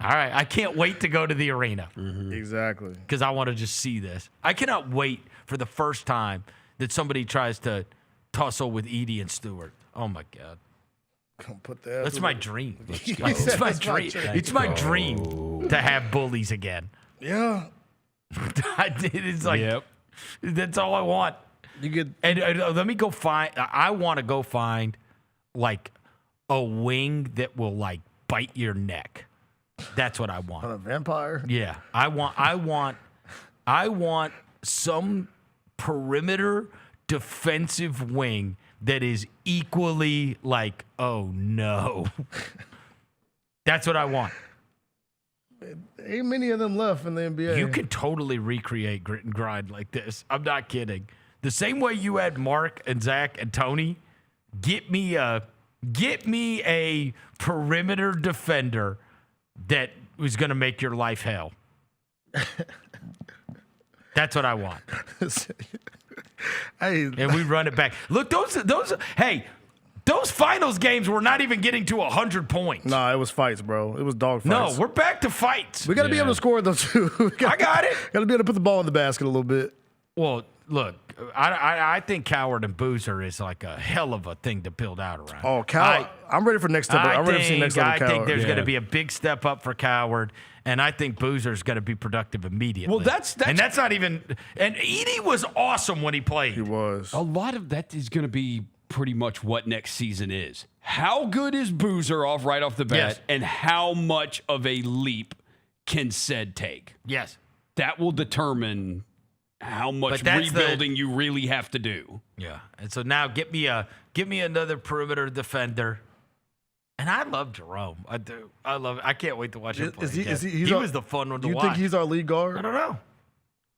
all right, I can't wait to go to the arena. Exactly. Because I want to just see this. I cannot wait for the first time that somebody tries to tussle with Edey and Stewart. Oh, my God. Come put that. That's my dream. Like, it's my dream. It's my dream to have bullies again. Yeah. It's like, that's all I want. You get and let me go find. I want to go find like a wing that will like bite your neck. That's what I want. On a vampire? Yeah, I want some perimeter defensive wing that is equally like, oh no. That's what I want. Ain't many of them left in the NBA. You can totally recreate grit and grind like this. I'm not kidding. The same way you had Mark and Zach and Tony, get me a perimeter defender that was going to make your life hell. That's what I want. And we run it back. Look, those finals games were not even getting to 100 points. Nah, it was fights, bro. It was dog fights. No, we're back to fights. We got to be able to score, though, too. I got it. Got to be able to put the ball in the basket a little bit. Well, look, I think Coward and Boozer is like a hell of a thing to build out around. Oh, Coward. I'm ready for next step. I'm ready to see next level Coward. I think there's going to be a big step up for Coward, and I think Boozer's going to be productive immediately. Well, that's not even – and Edey was awesome when he played. He was. A lot of that is going to be pretty much what next season is. How good is Boozer right off the bat, Yes. and how much of a leap can Ced take? Yes. That will determine – how much But that's rebuilding you really have to do. Yeah. And so now get me another perimeter defender. And I love Jerome. I do. I love it. I can't wait to watch him play. He was the fun one to watch. You think he's our lead guard? I don't know.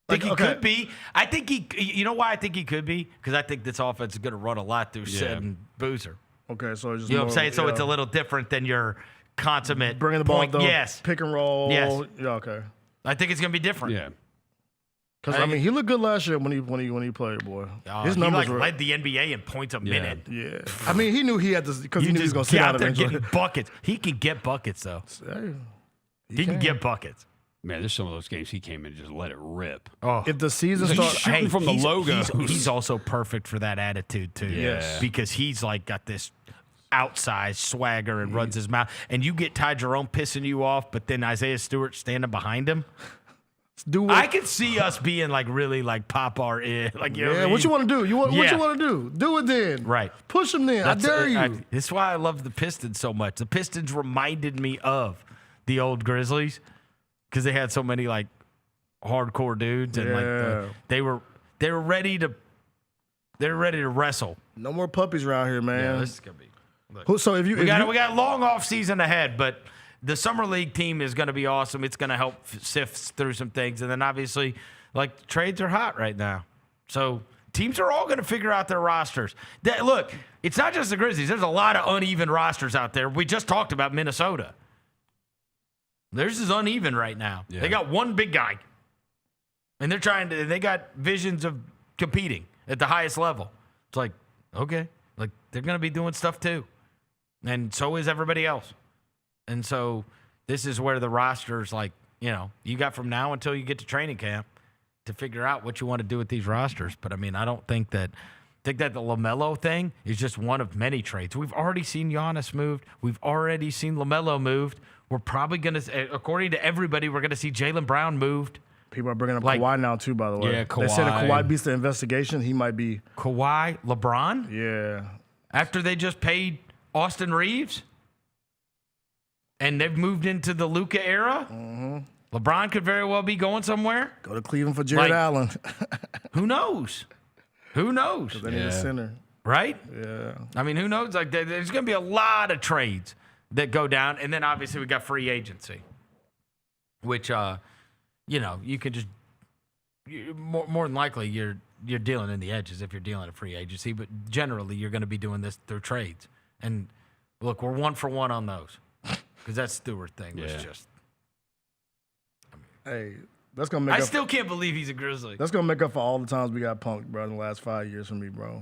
I think he could be. I think he. You know why I think he could be? Because I think this offense is going to run a lot through Ced and Boozer. Okay, so it's just you know what I'm saying? So it's a little different than your consummate bringing the ball point. though. Yes. Pick and roll. Yes. Yeah. Okay. I think it's going to be different. Yeah. Because I mean, he looked good last year when he played, boy. His numbers led the NBA in points a minute. Yeah. I mean, he knew he had to because he knew he was going to sit out there eventually. getting buckets. He can get buckets though. He can get buckets. Man, there's some of those games he came in and just let it rip. Oh, if the season starts shooting from the logo, he's also perfect for that attitude too. Yes. Because he's like got this outsized swagger and runs his mouth, and you get Ty Jerome pissing you off, but then Isaiah Stewart standing behind him. I could see us being like really like pop our ear. Like, you know what I mean? What you want to do? What you want to do? Do it then. Right. Push him then. I dare you. That's why I love the Pistons so much. The Pistons reminded me of the old Grizzlies because they had so many like hardcore dudes and like they were ready to wrestle. No more puppies around here, man. Yeah, this is gonna be. So if you we got a long off season ahead, but the summer league team is going to be awesome. It's going to help sift through some things, and then obviously, like trades are hot right now, so teams are all going to figure out their rosters. Look, it's not just the Grizzlies. There's a lot of uneven rosters out there. We just talked about Minnesota. Theirs is uneven right now. Yeah. They got one big guy, and they got visions of competing at the highest level. It's like, okay, like they're going to be doing stuff too, and so is everybody else. And so this is where the roster's like, you got from now until you get to training camp to figure out what you want to do with these rosters. But, I mean, I don't think that the LaMelo thing is just one of many trades. We've already seen Giannis moved. We've already seen LaMelo moved. We're probably going to, according to everybody, we're going to see Jaylen Brown moved. People are bringing up Kawhi now, too, by the way. Yeah, Kawhi. They said if Kawhi beats the investigation, he might be. Kawhi, LeBron? Yeah. After they just paid Austin Reeves? And they've moved into the Luka era. Mm-hmm. LeBron could very well be going somewhere. Go to Cleveland for Jared Allen. Who knows? Who knows? Because they need a center. Right? Yeah. I mean, who knows? Like, there's going to be a lot of trades that go down. And then, obviously, we got free agency, which, you can just more than likely you're dealing in the edges if you're dealing in free agency. But generally, you're going to be doing this through trades. And, look, we're 1 for 1 on those. Because that Stewart thing was just. Hey, that's gonna make. I still can't believe he's a Grizzly. That's gonna make up for all the times we got punked, bro, in the last 5 years from me, bro.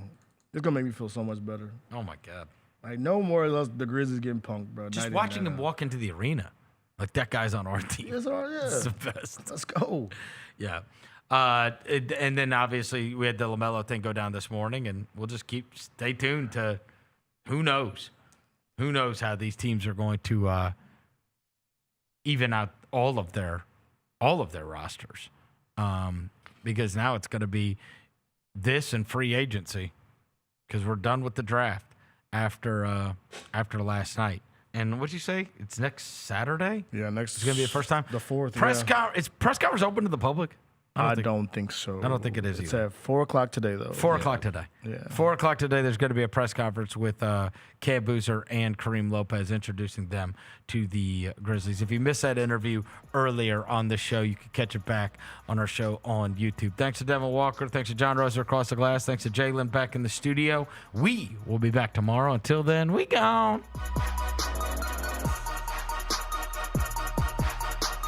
It's gonna make me feel so much better. Oh my God! Like no more of us, the Grizzlies getting punked, bro. Just watching him walk into the arena, like that guy's on our team. Yes, yeah. It's the best. Let's go. Yeah. And then obviously we had the LaMelo thing go down this morning, and we'll just stay tuned to who knows how these teams are going to even out all of their rosters, because now it's going to be this and free agency, because we're done with the draft after last night. And what'd you say? It's next Saturday? Yeah, It's going to be the first time. The 4th. Is press conference open to the public? I don't think so. I don't think it is It's either. at 4:00 today, though. 4:00 today. Yeah. 4:00 today, there's going to be a press conference with Cam Boozer and Karim Lopez introducing them to the Grizzlies. If you missed that interview earlier on the show, you can catch it back on our show on YouTube. Thanks to Devin Walker. Thanks to John Roser across the glass. Thanks to Jalen back in the studio. We will be back tomorrow. Until then, we gone.